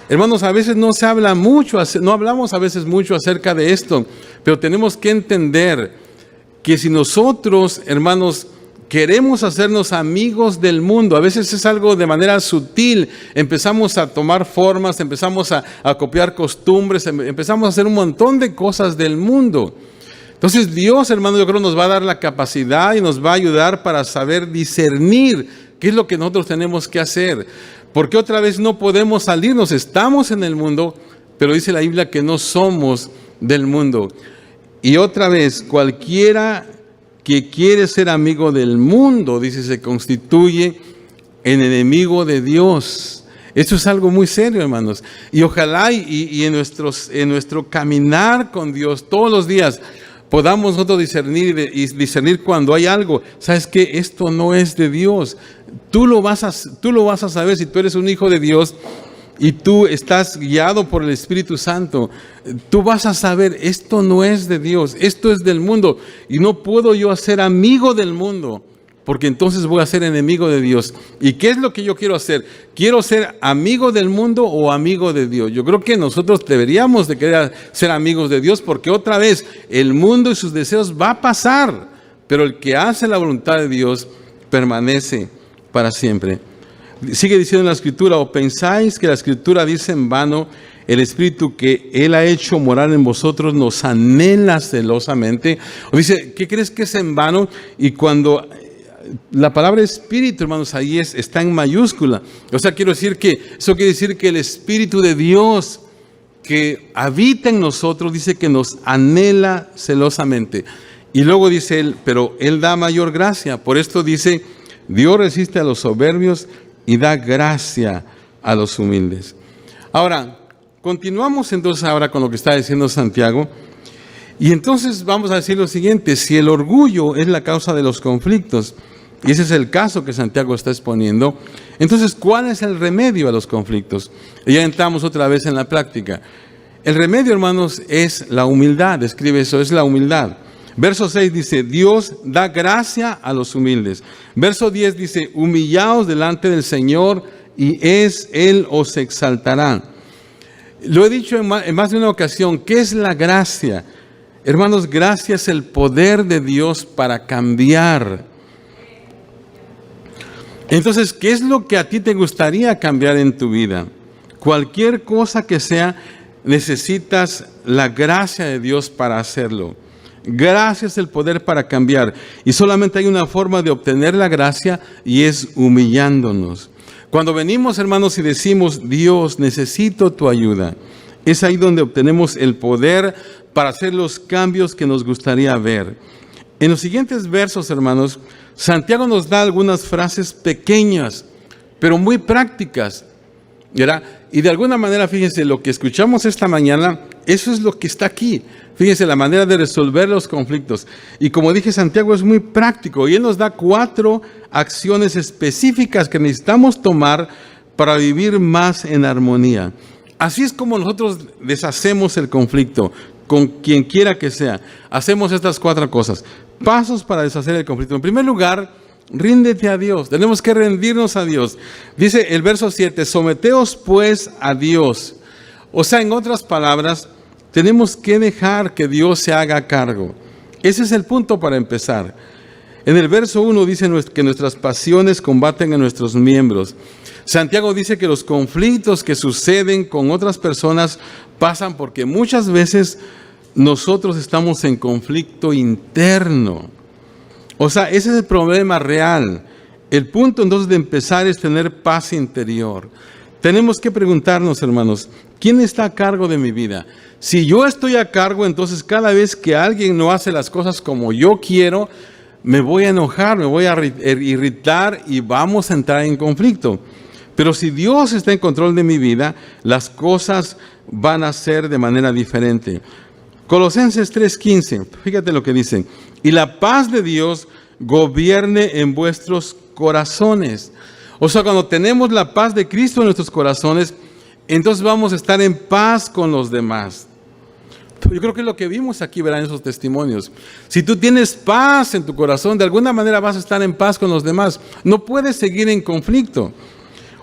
Hermanos, a veces no se habla mucho, no hablamos a veces mucho acerca de esto, pero tenemos que entender que si nosotros, hermanos, queremos hacernos amigos del mundo, a veces es algo de manera sutil, empezamos a tomar formas, empezamos a copiar costumbres, empezamos a hacer un montón de cosas del mundo. Entonces Dios, hermano, yo creo nos va a dar la capacidad y nos va a ayudar para saber discernir qué es lo que nosotros tenemos que hacer. Porque otra vez no podemos salirnos, estamos en el mundo, pero dice la Biblia que no somos del mundo. Y otra vez, cualquiera que quiere ser amigo del mundo, dice, se constituye en enemigo de Dios. Eso es algo muy serio, hermanos. Y ojalá y en nuestro caminar con Dios todos los días podamos nosotros discernir cuando hay algo. ¿Sabes qué? Esto no es de Dios. Tú lo vas a saber si tú eres un hijo de Dios y tú estás guiado por el Espíritu Santo. Tú vas a saber, esto no es de Dios, esto es del mundo. Y no puedo yo ser amigo del mundo porque entonces voy a ser enemigo de Dios. ¿Y qué es lo que yo quiero hacer? ¿Quiero ser amigo del mundo o amigo de Dios? Yo creo que nosotros deberíamos de querer ser amigos de Dios, porque otra vez el mundo y sus deseos va a pasar, pero el que hace la voluntad de Dios permanece para siempre. Sigue diciendo la Escritura: ¿o pensáis que la Escritura dice en vano, el Espíritu que Él ha hecho morar en vosotros nos anhela celosamente? O dice, ¿qué crees que es en vano? Y cuando la palabra Espíritu, hermanos, ahí está en mayúscula. O sea, eso quiere decir que el Espíritu de Dios que habita en nosotros, dice que nos anhela celosamente. Y luego dice Él, pero Él da mayor gracia. Por esto dice, Dios resiste a los soberbios y da gracia a los humildes. Ahora, continuamos entonces ahora con lo que está diciendo Santiago. Y entonces vamos a decir lo siguiente: si el orgullo es la causa de los conflictos, y ese es el caso que Santiago está exponiendo, entonces ¿cuál es el remedio a los conflictos? Y ya entramos otra vez en la práctica. El remedio, hermanos, es la humildad. Escribe eso, es la humildad. Verso 6 dice, Dios da gracia a los humildes. Verso 10 dice, humillaos delante del Señor y Él os exaltará. Lo he dicho en más de una ocasión, ¿qué es la gracia? Hermanos, gracia es el poder de Dios para cambiar. Entonces, ¿qué es lo que a ti te gustaría cambiar en tu vida? Cualquier cosa que sea, necesitas la gracia de Dios para hacerlo. Gracia es el poder para cambiar. Y solamente hay una forma de obtener la gracia, y es humillándonos. Cuando venimos, hermanos, y decimos, Dios, necesito tu ayuda, es ahí donde obtenemos el poder para hacer los cambios que nos gustaría ver. En los siguientes versos, hermanos, Santiago nos da algunas frases pequeñas, pero muy prácticas, ¿verdad? Y de alguna manera, fíjense, lo que escuchamos esta mañana, eso es lo que está aquí. Fíjense, la manera de resolver los conflictos. Y como dije, Santiago es muy práctico, y él nos da 4 acciones específicas que necesitamos tomar para vivir más en armonía. Así es como nosotros deshacemos el conflicto, con quien quiera que sea. Hacemos estas 4 cosas. Pasos para deshacer el conflicto. En primer lugar, ríndete a Dios. Tenemos que rendirnos a Dios. Dice el verso 7, someteos pues a Dios. O sea, en otras palabras, tenemos que dejar que Dios se haga cargo. Ese es el punto para empezar. En el verso 1 dice que nuestras pasiones combaten a nuestros miembros. Santiago dice que los conflictos que suceden con otras personas pasan porque muchas veces nosotros estamos en conflicto interno. O sea, ese es el problema real. El punto entonces de empezar es tener paz interior. Tenemos que preguntarnos, hermanos, ¿quién está a cargo de mi vida? Si yo estoy a cargo, entonces cada vez que alguien no hace las cosas como yo quiero, me voy a enojar, me voy a irritar y vamos a entrar en conflicto. Pero si Dios está en control de mi vida, las cosas van a ser de manera diferente. Colosenses 3:15, fíjate lo que dice. Y la paz de Dios gobierne en vuestros corazones. O sea, cuando tenemos la paz de Cristo en nuestros corazones, entonces vamos a estar en paz con los demás. Yo creo que es lo que vimos aquí, verán, en esos testimonios. Si tú tienes paz en tu corazón, de alguna manera vas a estar en paz con los demás. No puedes seguir en conflicto.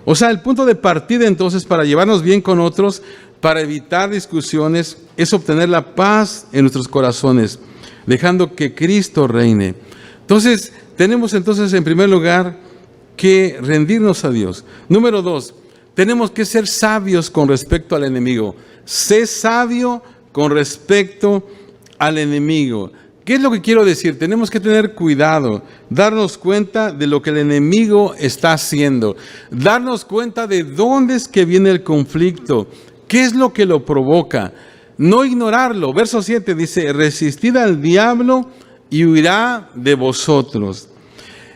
O sea, el punto de partida entonces para llevarnos bien con otros, para evitar discusiones, es obtener la paz en nuestros corazones, dejando que Cristo reine. Entonces, tenemos entonces en primer lugar que rendirnos a Dios. Número 2, tenemos que ser sabios con respecto al enemigo. Sé sabio con respecto al enemigo. ¿Qué es lo que quiero decir? Tenemos que tener cuidado, darnos cuenta de lo que el enemigo está haciendo, darnos cuenta de dónde es que viene el conflicto, qué es lo que lo provoca, no ignorarlo. Verso 7 dice, resistid al diablo y huirá de vosotros.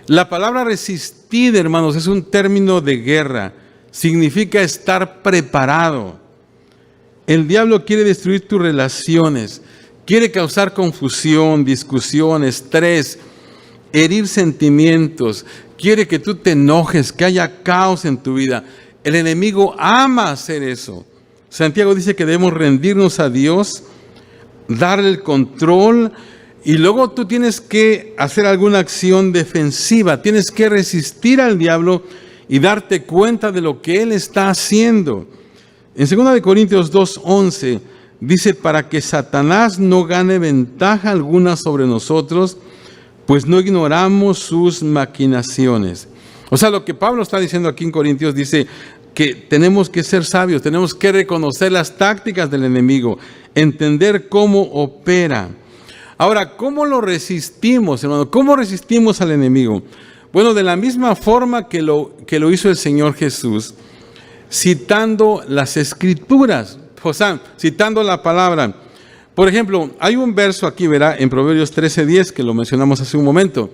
La palabra resistir, hermanos, es un término de guerra, significa estar preparado. El diablo quiere destruir tus relaciones, quiere causar confusión, discusión, estrés, herir sentimientos, quiere que tú te enojes, que haya caos en tu vida. El enemigo ama hacer eso. Santiago dice que debemos rendirnos a Dios, darle el control y luego tú tienes que hacer alguna acción defensiva, tienes que resistir al diablo y darte cuenta de lo que él está haciendo. En 2 Corintios 2:11 dice, para que Satanás no gane ventaja alguna sobre nosotros, pues no ignoramos sus maquinaciones. O sea, lo que Pablo está diciendo aquí en Corintios dice que tenemos que ser sabios, tenemos que reconocer las tácticas del enemigo, entender cómo opera. Ahora, ¿cómo lo resistimos, hermano? ¿Cómo resistimos al enemigo? Bueno, de la misma forma que lo hizo el Señor Jesús, citando las Escrituras, o sea, citando la palabra. Por ejemplo, hay un verso aquí, verá, en Proverbios 13:10, que lo mencionamos hace un momento,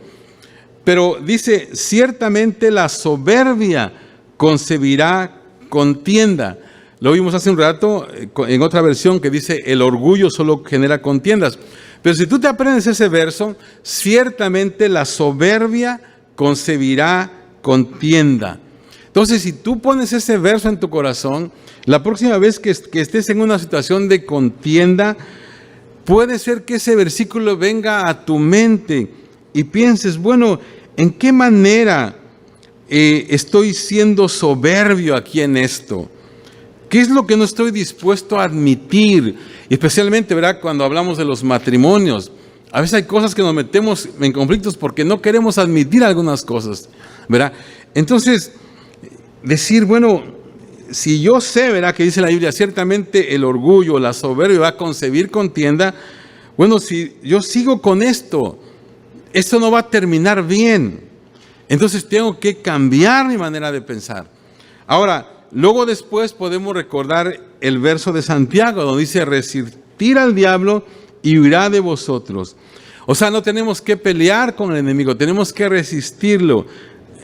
pero dice, ciertamente la soberbia concebirá contienda. Lo vimos hace un rato en otra versión que dice, el orgullo solo genera contiendas. Pero si tú te aprendes ese verso, ciertamente la soberbia concebirá contienda. Entonces, si tú pones ese verso en tu corazón, la próxima vez que estés en una situación de contienda, puede ser que ese versículo venga a tu mente y pienses, bueno, ¿en qué manera estoy siendo soberbio aquí en esto? ¿Qué es lo que no estoy dispuesto a admitir? Especialmente, ¿verdad?, cuando hablamos de los matrimonios. A veces hay cosas que nos metemos en conflictos porque no queremos admitir algunas cosas, ¿verdad? Entonces, decir, bueno, si yo sé, ¿verdad?, que dice la Biblia, ciertamente el orgullo, la soberbia va a concebir contienda. Bueno, si yo sigo con esto no va a terminar bien. Entonces tengo que cambiar mi manera de pensar. Ahora, luego después podemos recordar el verso de Santiago, donde dice, resistir al diablo y huirá de vosotros. O sea, no tenemos que pelear con el enemigo, tenemos que resistirlo.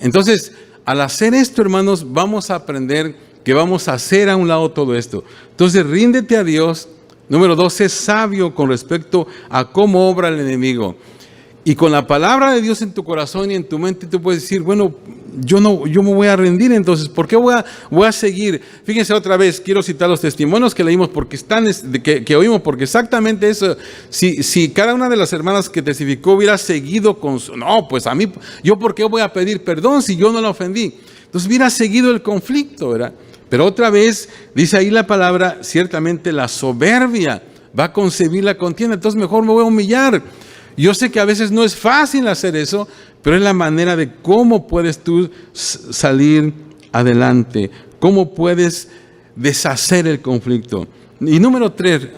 Entonces, al hacer esto, hermanos, vamos a aprender que vamos a hacer a un lado todo esto. Entonces, ríndete a Dios. Número 2, sé sabio con respecto a cómo obra el enemigo. Y con la palabra de Dios en tu corazón y en tu mente, tú puedes decir, bueno, yo me voy a rendir, entonces, ¿por qué voy a seguir? Fíjense otra vez, quiero citar los testimonios que leímos, porque que oímos, porque exactamente eso, si cada una de las hermanas que testificó hubiera seguido con no, pues a mí, yo ¿por qué voy a pedir perdón si yo no la ofendí? Entonces hubiera seguido el conflicto, ¿verdad? Pero otra vez, dice ahí la palabra, ciertamente la soberbia va a concebir la contienda, entonces mejor me voy a humillar. Yo sé que a veces no es fácil hacer eso, pero es la manera de cómo puedes tú salir adelante, cómo puedes deshacer el conflicto. Y número 3,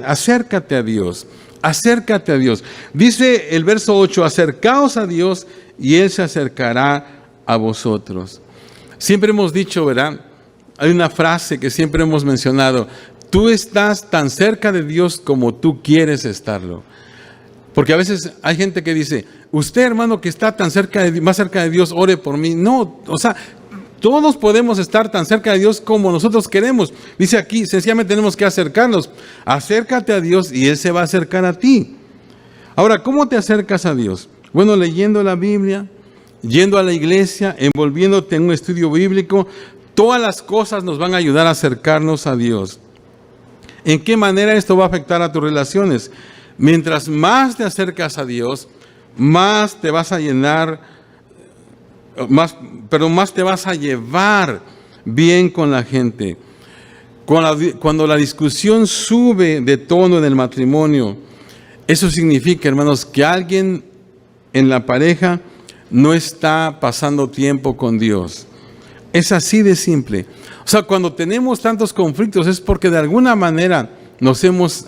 acércate a Dios, acércate a Dios. Dice el verso 8, acercaos a Dios y Él se acercará a vosotros. Siempre hemos dicho, ¿verdad? Hay una frase que siempre hemos mencionado, tú estás tan cerca de Dios como tú quieres estarlo. Porque a veces hay gente que dice, usted, hermano, que está tan más cerca de Dios, ore por mí. No, o sea, todos podemos estar tan cerca de Dios como nosotros queremos. Dice aquí, sencillamente tenemos que acercarnos. Acércate a Dios y Él se va a acercar a ti. Ahora, ¿cómo te acercas a Dios? Bueno, leyendo la Biblia, yendo a la iglesia, envolviéndote en un estudio bíblico. Todas las cosas nos van a ayudar a acercarnos a Dios. ¿En qué manera esto va a afectar a tus relaciones? Mientras más te acercas a Dios, más te vas a llenar, más te vas a llevar bien con la gente. Cuando la discusión sube de tono en el matrimonio, eso significa, hermanos, que alguien en la pareja no está pasando tiempo con Dios. Es así de simple. O sea, cuando tenemos tantos conflictos es porque de alguna manera nos hemos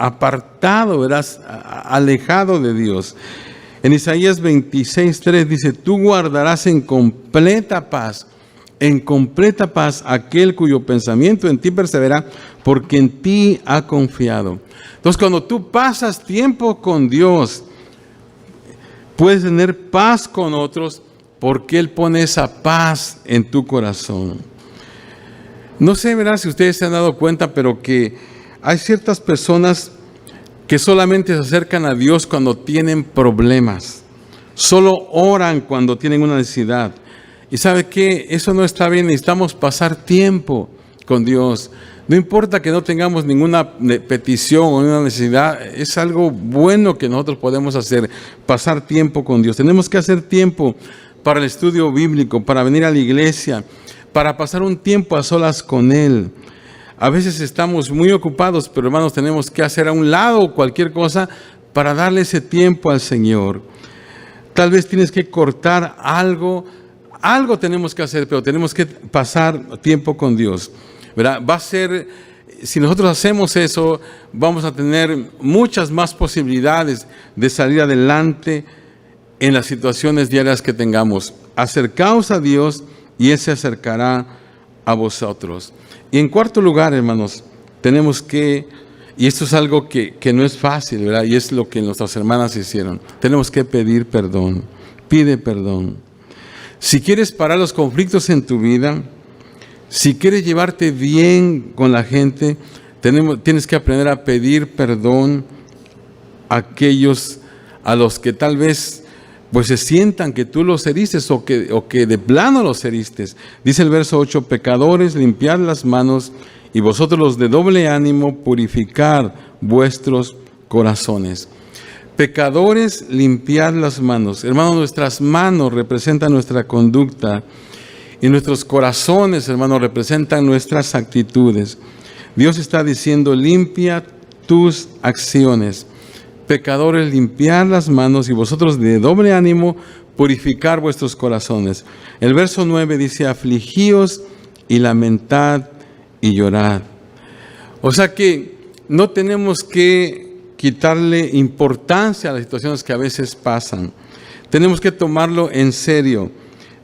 apartado, verás, alejado de Dios. En Isaías 26:3 dice, tú guardarás en completa paz aquel cuyo pensamiento en ti persevera, porque en ti ha confiado. Entonces, cuando tú pasas tiempo con Dios, puedes tener paz con otros, porque Él pone esa paz en tu corazón. No sé, verás, si ustedes se han dado cuenta, pero que hay ciertas personas que solamente se acercan a Dios cuando tienen problemas. Solo oran cuando tienen una necesidad. Y ¿sabe qué? Eso no está bien. Necesitamos pasar tiempo con Dios. No importa que no tengamos ninguna petición o una necesidad, es algo bueno que nosotros podemos hacer, pasar tiempo con Dios. Tenemos que hacer tiempo para el estudio bíblico, para venir a la iglesia, para pasar un tiempo a solas con Él. A veces estamos muy ocupados, pero hermanos, tenemos que hacer a un lado cualquier cosa para darle ese tiempo al Señor. Tal vez tienes que cortar algo tenemos que hacer, pero tenemos que pasar tiempo con Dios, ¿verdad? Va a ser, si nosotros hacemos eso, vamos a tener muchas más posibilidades de salir adelante en las situaciones diarias que tengamos. Acercaos a Dios y Él se acercará a vosotros. Y en cuarto lugar, hermanos, tenemos que, y esto es algo que no es fácil, ¿verdad? Y es lo que nuestras hermanas hicieron. Tenemos que pedir perdón. Pide perdón. Si quieres parar los conflictos en tu vida, si quieres llevarte bien con la gente, tienes que aprender a pedir perdón a aquellos a los que tal vez pues se sientan que tú los heriste o que de plano los heriste. Dice el verso 8, pecadores, limpiad las manos, y vosotros los de doble ánimo, purificar vuestros corazones. Pecadores, limpiad las manos. Hermanos, nuestras manos representan nuestra conducta y nuestros corazones, hermanos, representan nuestras actitudes. Dios está diciendo, limpia tus acciones. Pecadores, limpiad las manos, y vosotros de doble ánimo, purificar vuestros corazones. El verso 9 dice, afligíos y lamentad y llorad. O sea que no tenemos que quitarle importancia a las situaciones que a veces pasan. Tenemos que tomarlo en serio.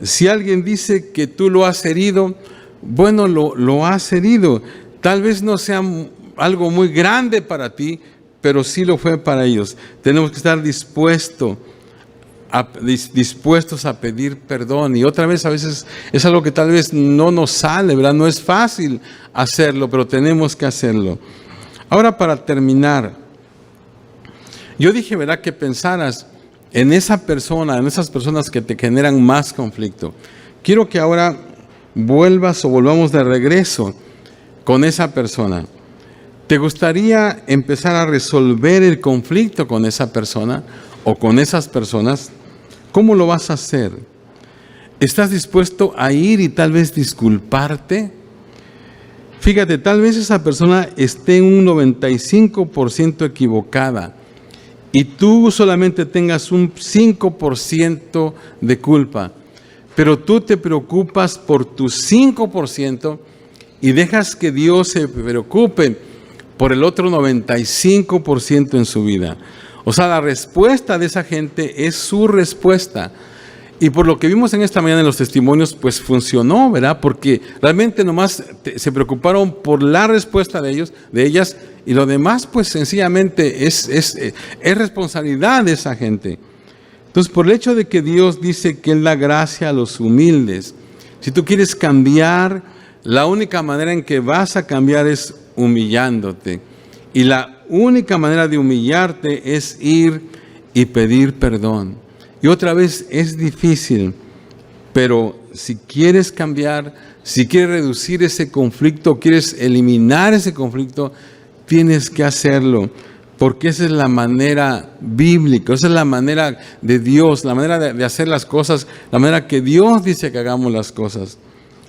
Si alguien dice que tú lo has herido, bueno, lo has herido. Tal vez no sea algo muy grande para ti, pero sí lo fue para ellos. Tenemos que estar dispuestos a pedir perdón. Y otra vez, a veces es algo que tal vez no nos sale, ¿verdad? No es fácil hacerlo, pero tenemos que hacerlo. Ahora, para terminar, yo dije, ¿verdad?, que pensaras en esa persona, en esas personas que te generan más conflicto. Quiero que ahora volvamos de regreso con esa persona. ¿Te gustaría empezar a resolver el conflicto con esa persona o con esas personas? ¿Cómo lo vas a hacer? ¿Estás dispuesto a ir y tal vez disculparte? Fíjate, tal vez esa persona esté en un 95% equivocada y tú solamente tengas un 5% de culpa, pero tú te preocupas por tu 5% y dejas que Dios se preocupe por el otro 95% en su vida. O sea, la respuesta de esa gente es su respuesta. Y por lo que vimos en esta mañana en los testimonios, pues funcionó, ¿verdad? Porque realmente nomás se preocuparon por la respuesta de ellas, y lo demás, pues sencillamente es responsabilidad de esa gente. Entonces, por el hecho de que Dios dice que Él da gracia a los humildes, si tú quieres cambiar, la única manera en que vas a cambiar es humillándote. Y la única manera de humillarte es ir y pedir perdón. Y otra vez es difícil, pero si quieres cambiar, si quieres reducir ese conflicto, quieres eliminar ese conflicto, tienes que hacerlo, porque esa es la manera bíblica, esa es la manera de Dios, la manera de hacer las cosas, la manera que Dios dice que hagamos las cosas.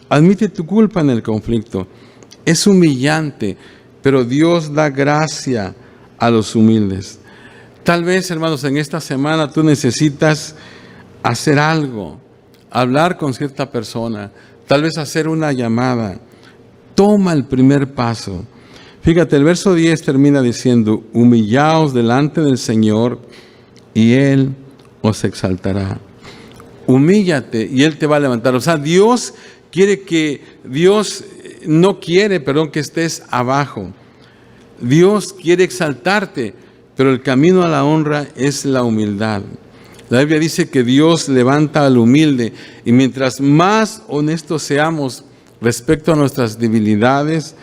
Admite tu culpa en el conflicto. Es humillante, pero Dios da gracia a los humildes. Tal vez, hermanos, en esta semana tú necesitas hacer algo, hablar con cierta persona, tal vez hacer una llamada. Toma el primer paso. Fíjate, el verso 10 termina diciendo, humillaos delante del Señor y Él os exaltará. Humíllate y Él te va a levantar. O sea, Dios no quiere que estés abajo. Dios quiere exaltarte, pero el camino a la honra es la humildad. La Biblia dice que Dios levanta al humilde, y mientras más honestos seamos respecto a nuestras debilidades,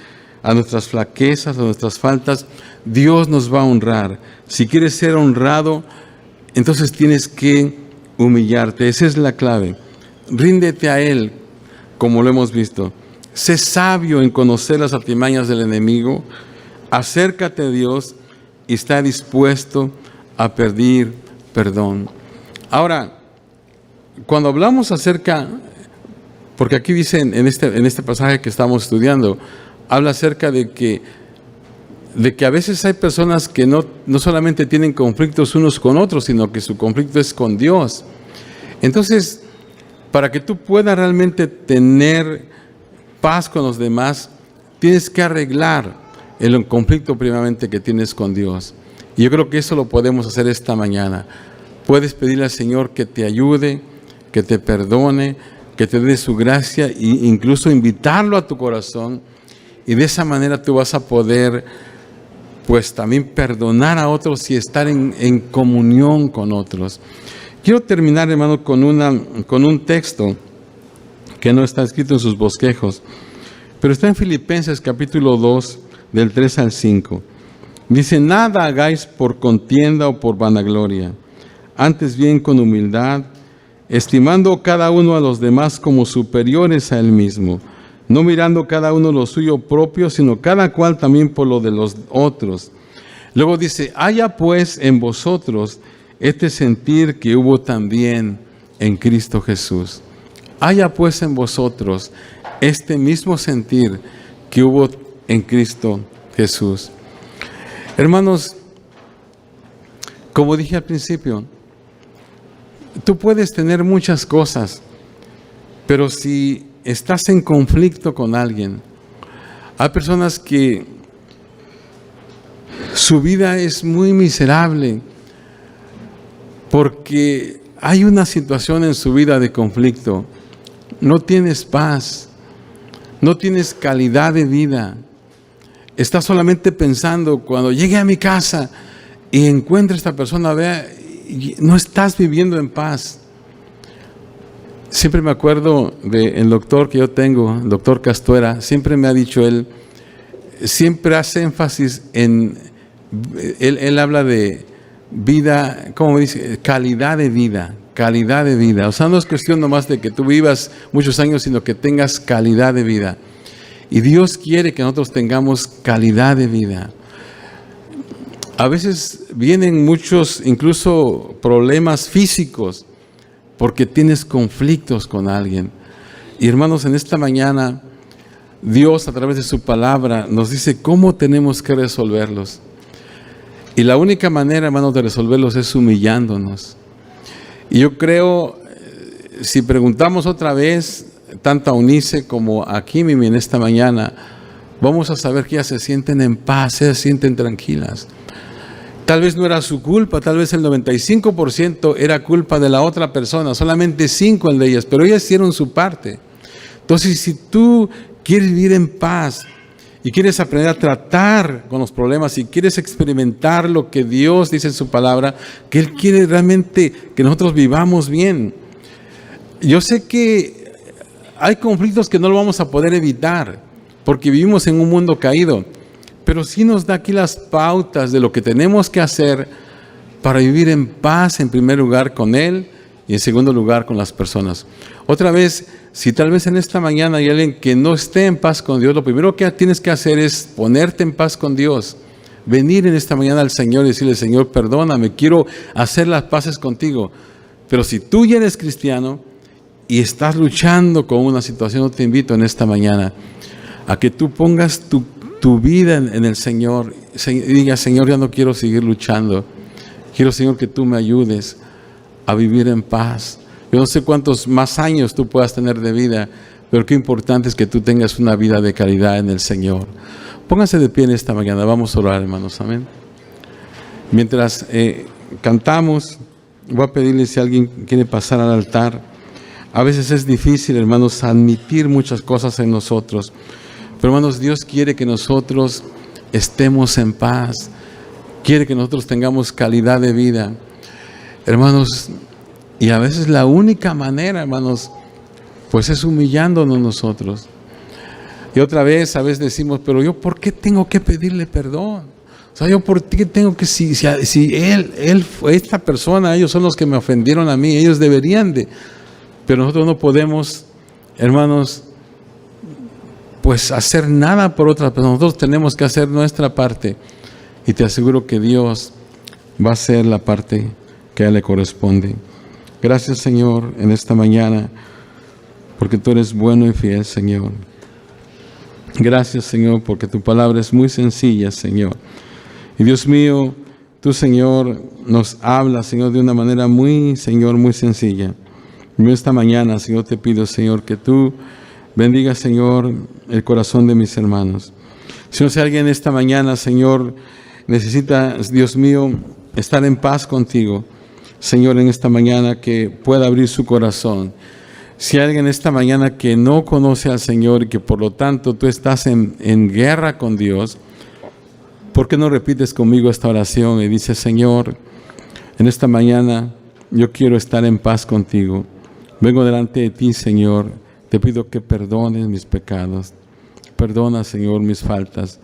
a nuestras flaquezas, a nuestras faltas, Dios nos va a honrar. Si quieres ser honrado, entonces tienes que humillarte. Esa es la clave. Ríndete a Él, como lo hemos visto. sé sabio en conocer las artimañas del enemigo, acércate a Dios y está dispuesto a pedir perdón. Ahora, cuando hablamos acerca, porque aquí dice en este pasaje que estamos estudiando, habla acerca de que a veces hay personas que no solamente tienen conflictos unos con otros, sino que su conflicto es con Dios. Entonces, para que tú puedas realmente tener paz con los demás, tienes que arreglar el conflicto primeramente que tienes con Dios. Y yo creo que eso lo podemos hacer esta mañana. Puedes pedirle al Señor que te ayude, que te perdone, que te dé su gracia e incluso invitarlo a tu corazón. Y de esa manera tú vas a poder, pues, también perdonar a otros y estar en comunión con otros. Quiero terminar, hermano, con un texto que no está escrito en sus bosquejos, pero está en Filipenses capítulo 2, del 3 al 5. Dice: nada hagáis por contienda o por vanagloria, antes bien con humildad, estimando cada uno a los demás como superiores a él mismo, no mirando cada uno lo suyo propio, sino cada cual también por lo de los otros. Luego dice: haya pues en vosotros este sentir que hubo también en Cristo Jesús. Haya pues en vosotros este mismo sentir que hubo en Cristo Jesús. Hermanos, como dije al principio, tú puedes tener muchas cosas, pero si estás en conflicto con alguien, hay personas que su vida es muy miserable porque hay una situación en su vida de conflicto. No tienes paz, no tienes calidad de vida. Estás solamente pensando, cuando llegue a mi casa y encuentre a esta persona, vea, no estás viviendo en paz. Siempre me acuerdo del doctor que yo tengo, el doctor Castuera, siempre me ha dicho él, siempre hace énfasis en, él habla de vida, ¿cómo dice? Calidad de vida, calidad de vida. O sea, no es cuestión nomás de que tú vivas muchos años, sino que tengas calidad de vida. Y Dios quiere que nosotros tengamos calidad de vida. A veces vienen muchos, incluso problemas físicos, porque tienes conflictos con alguien. Y hermanos, en esta mañana, Dios a través de su palabra nos dice cómo tenemos que resolverlos. Y la única manera, hermanos, de resolverlos es humillándonos. Y yo creo, si preguntamos otra vez, tanto a Unice como a Kimimi en esta mañana, vamos a saber que ellas se sienten en paz, se sienten tranquilas. Tal vez no era su culpa, tal vez el 95% era culpa de la otra persona, solamente 5 el de ellas, pero ellas hicieron su parte. Entonces, si tú quieres vivir en paz y quieres aprender a tratar con los problemas y quieres experimentar lo que Dios dice en su palabra, que Él quiere realmente que nosotros vivamos bien. Yo sé que hay conflictos que no lo vamos a poder evitar porque vivimos en un mundo caído, pero sí nos da aquí las pautas de lo que tenemos que hacer para vivir en paz, en primer lugar con Él y en segundo lugar con las personas. Otra vez, si tal vez en esta mañana hay alguien que no esté en paz con Dios, lo primero que tienes que hacer es ponerte en paz con Dios. Venir en esta mañana al Señor y decirle: Señor, perdóname, quiero hacer las paces contigo. Pero si tú ya eres cristiano y estás luchando con una situación, yo te invito en esta mañana a que tú pongas tu vida en el Señor y digas: Señor, ya no quiero seguir luchando. Quiero, Señor, que tú me ayudes a vivir en paz. Yo no sé cuántos más años tú puedas tener de vida, pero qué importante es que tú tengas una vida de calidad en el Señor. Pónganse de pie en esta mañana, vamos a orar, hermanos, amén. Mientras cantamos, voy a pedirle si alguien quiere pasar al altar. A veces es difícil, hermanos, admitir muchas cosas en nosotros, pero hermanos, Dios quiere que nosotros estemos en paz, quiere que nosotros tengamos calidad de vida, hermanos. Y a veces la única manera, hermanos, pues es humillándonos nosotros. Y otra vez, a veces decimos: pero yo, ¿por qué tengo que pedirle perdón? O sea, yo, ¿por qué tengo que, si él fue esta persona, ellos son los que me ofendieron a mí, ellos deberían de. Pero nosotros no podemos, hermanos, pues hacer nada por otras personas. Nosotros tenemos que hacer nuestra parte. Y te aseguro que Dios va a hacer la parte que a Él le corresponde. Gracias, Señor, en esta mañana, porque tú eres bueno y fiel, Señor. Gracias, Señor, porque tu palabra es muy sencilla, Señor. Y Dios mío, tú, Señor, nos hablas, Señor, de una manera muy, Señor, muy sencilla. Y esta mañana, Señor, te pido, Señor, que tú bendigas, Señor, el corazón de mis hermanos. Señor, si alguien esta mañana, Señor, necesita, Dios mío, estar en paz contigo, Señor, en esta mañana que pueda abrir su corazón. Si alguien esta mañana que no conoce al Señor y que por lo tanto tú estás en guerra con Dios, ¿por qué no repites conmigo esta oración y dices: Señor, en esta mañana yo quiero estar en paz contigo. Vengo delante de ti, Señor. Te pido que perdones mis pecados. Perdona, Señor, mis faltas.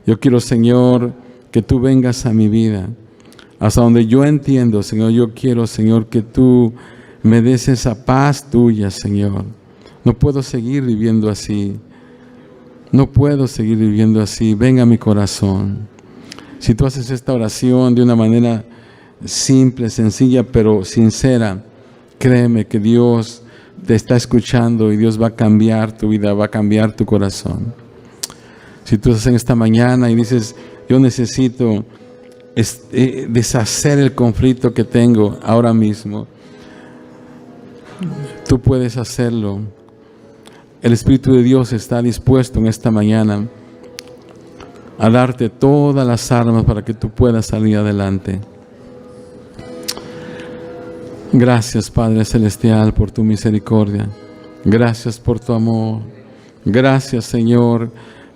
Yo quiero, Señor, que tú vengas a mi vida. Hasta donde yo entiendo, Señor, yo quiero, Señor, que tú me des esa paz tuya, Señor. No puedo seguir viviendo así. No puedo seguir viviendo así. Venga a mi corazón. Si tú haces esta oración de una manera simple, sencilla, pero sincera, créeme que Dios te está escuchando y Dios va a cambiar tu vida, va a cambiar tu corazón. Si tú estás en esta mañana y dices: yo necesito deshacer el conflicto que tengo ahora mismo, tú puedes hacerlo. El Espíritu de Dios está dispuesto en esta mañana a darte todas las armas para que tú puedas salir adelante. Gracias, Padre Celestial, por tu misericordia. Gracias por tu amor. Gracias, Señor,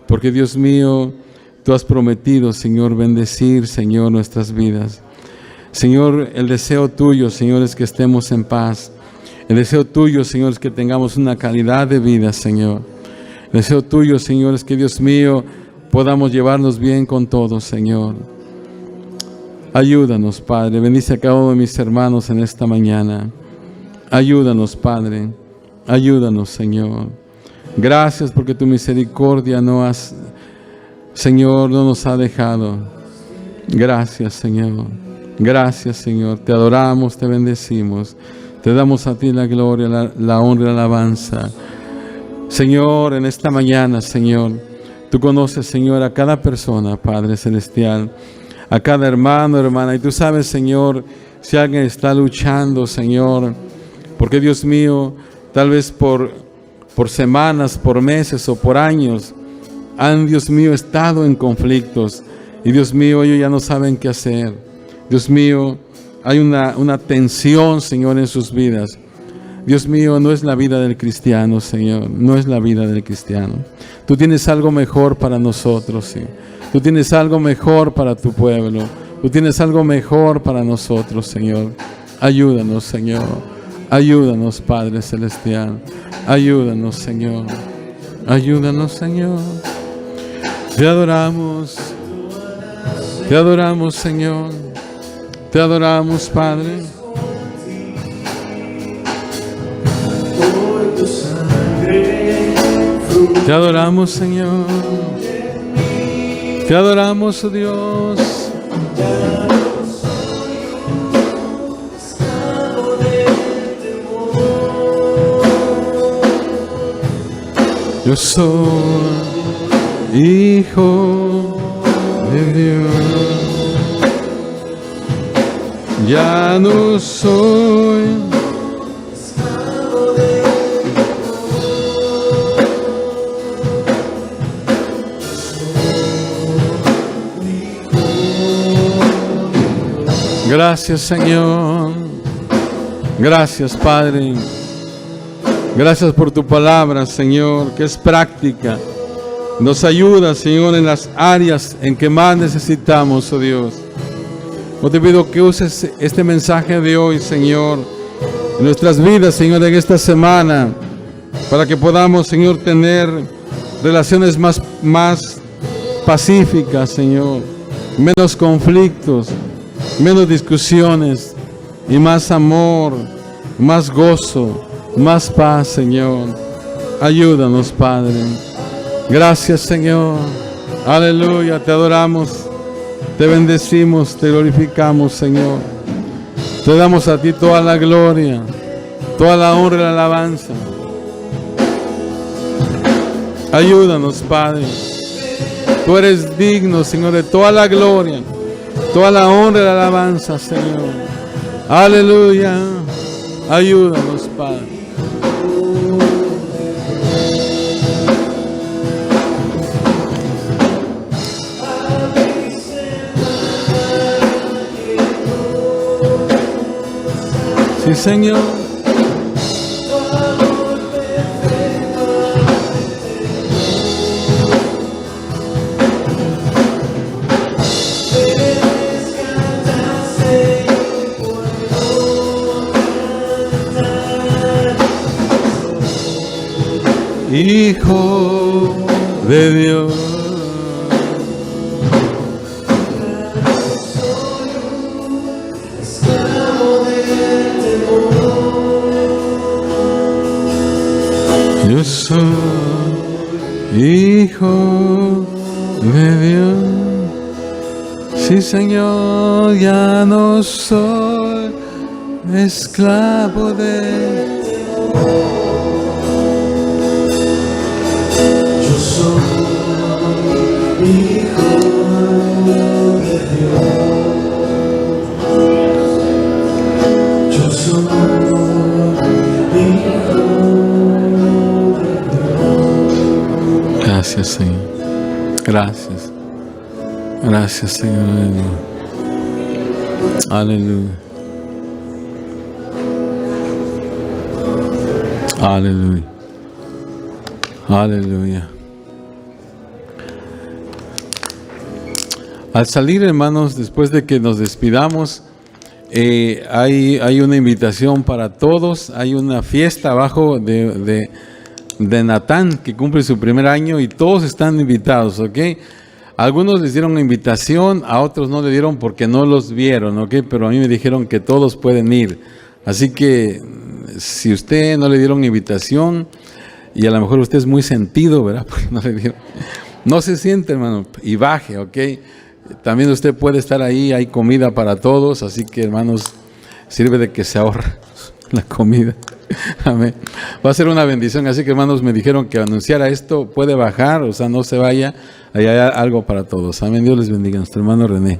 porque, Dios mío, tú has prometido, Señor, bendecir, Señor, nuestras vidas. Señor, el deseo tuyo, Señor, es que estemos en paz. El deseo tuyo, Señor, es que tengamos una calidad de vida, Señor. El deseo tuyo, Señor, es que, Dios mío, podamos llevarnos bien con todos, Señor. Ayúdanos, Padre. Bendice a cada uno de mis hermanos en esta mañana. Ayúdanos, Padre. Ayúdanos, Señor. Gracias porque tu misericordia Señor, no nos ha dejado. Gracias, Señor. Gracias, Señor. Te adoramos, te bendecimos. Te damos a ti la gloria, la honra y la alabanza. Señor, en esta mañana, Señor, tú conoces, Señor, a cada persona, Padre Celestial, a cada hermano, hermana. Y tú sabes, Señor, si alguien está luchando, Señor, porque, Dios mío, tal vez por semanas, por meses o por años, han, Dios mío, estado en conflictos. Y, Dios mío, ellos ya no saben qué hacer. Dios mío, hay una tensión, Señor, en sus vidas. Dios mío, no es la vida del cristiano, Señor. No es la vida del cristiano. Tú tienes algo mejor para nosotros, sí. Tú tienes algo mejor para tu pueblo. Tú tienes algo mejor para nosotros, Señor. Ayúdanos, Señor. Ayúdanos, Padre Celestial. Ayúdanos, Señor. Ayúdanos, Señor. Te adoramos. Te adoramos, Señor. Te adoramos, Padre. Te adoramos, Señor. Te adoramos, oh Dios. Yo soy hijo de Dios. Ya no soy Gracias, Señor. Gracias, Padre. Gracias por tu palabra, Señor, que es práctica. Nos ayuda, Señor, en las áreas en que más necesitamos, oh Dios. Yo te pido que uses este mensaje de hoy, Señor, en nuestras vidas, Señor, en esta semana, para que podamos, Señor, tener relaciones más pacíficas, Señor, menos conflictos, menos discusiones y más amor, más gozo, más paz, Señor. Ayúdanos, Padre. Gracias, Señor. Aleluya, te adoramos, te bendecimos, te glorificamos, Señor. Te damos a ti toda la gloria, toda la honra y la alabanza. Ayúdanos, Padre. Tú eres digno, Señor, de toda la gloria, toda la honra y la alabanza, Señor. Aleluya. Ayúdanos, Padre. Sí, Señor. Hijo de Dios. Yo soy hijo de Dios. Sí, Señor, ya no soy esclavo de Yo soy hijo de Dios. Yo soy hijo de Dios. Gracias, Señor. Gracias. Gracias, Señor. Aleluya. Aleluya. Aleluya. Al salir, hermanos, después de que nos despidamos, hay una invitación para todos. Hay una fiesta abajo de Natán, que cumple su primer año, y todos están invitados, ¿ok? Algunos les dieron la invitación, a otros no le dieron porque no los vieron, ¿ok? Pero a mí me dijeron que todos pueden ir. Así que si usted no le dieron invitación, y a lo mejor usted es muy sentido, ¿verdad? Porque no le dieron. No se siente, hermano, y baje, ¿ok? También usted puede estar ahí, hay comida para todos, así que, hermanos, sirve de que se ahorra la comida. Amén. Va a ser una bendición, así que, hermanos, me dijeron que anunciara esto, puede bajar, o sea, no se vaya, ahí hay algo para todos. Amén. Dios les bendiga. Nuestro hermano René.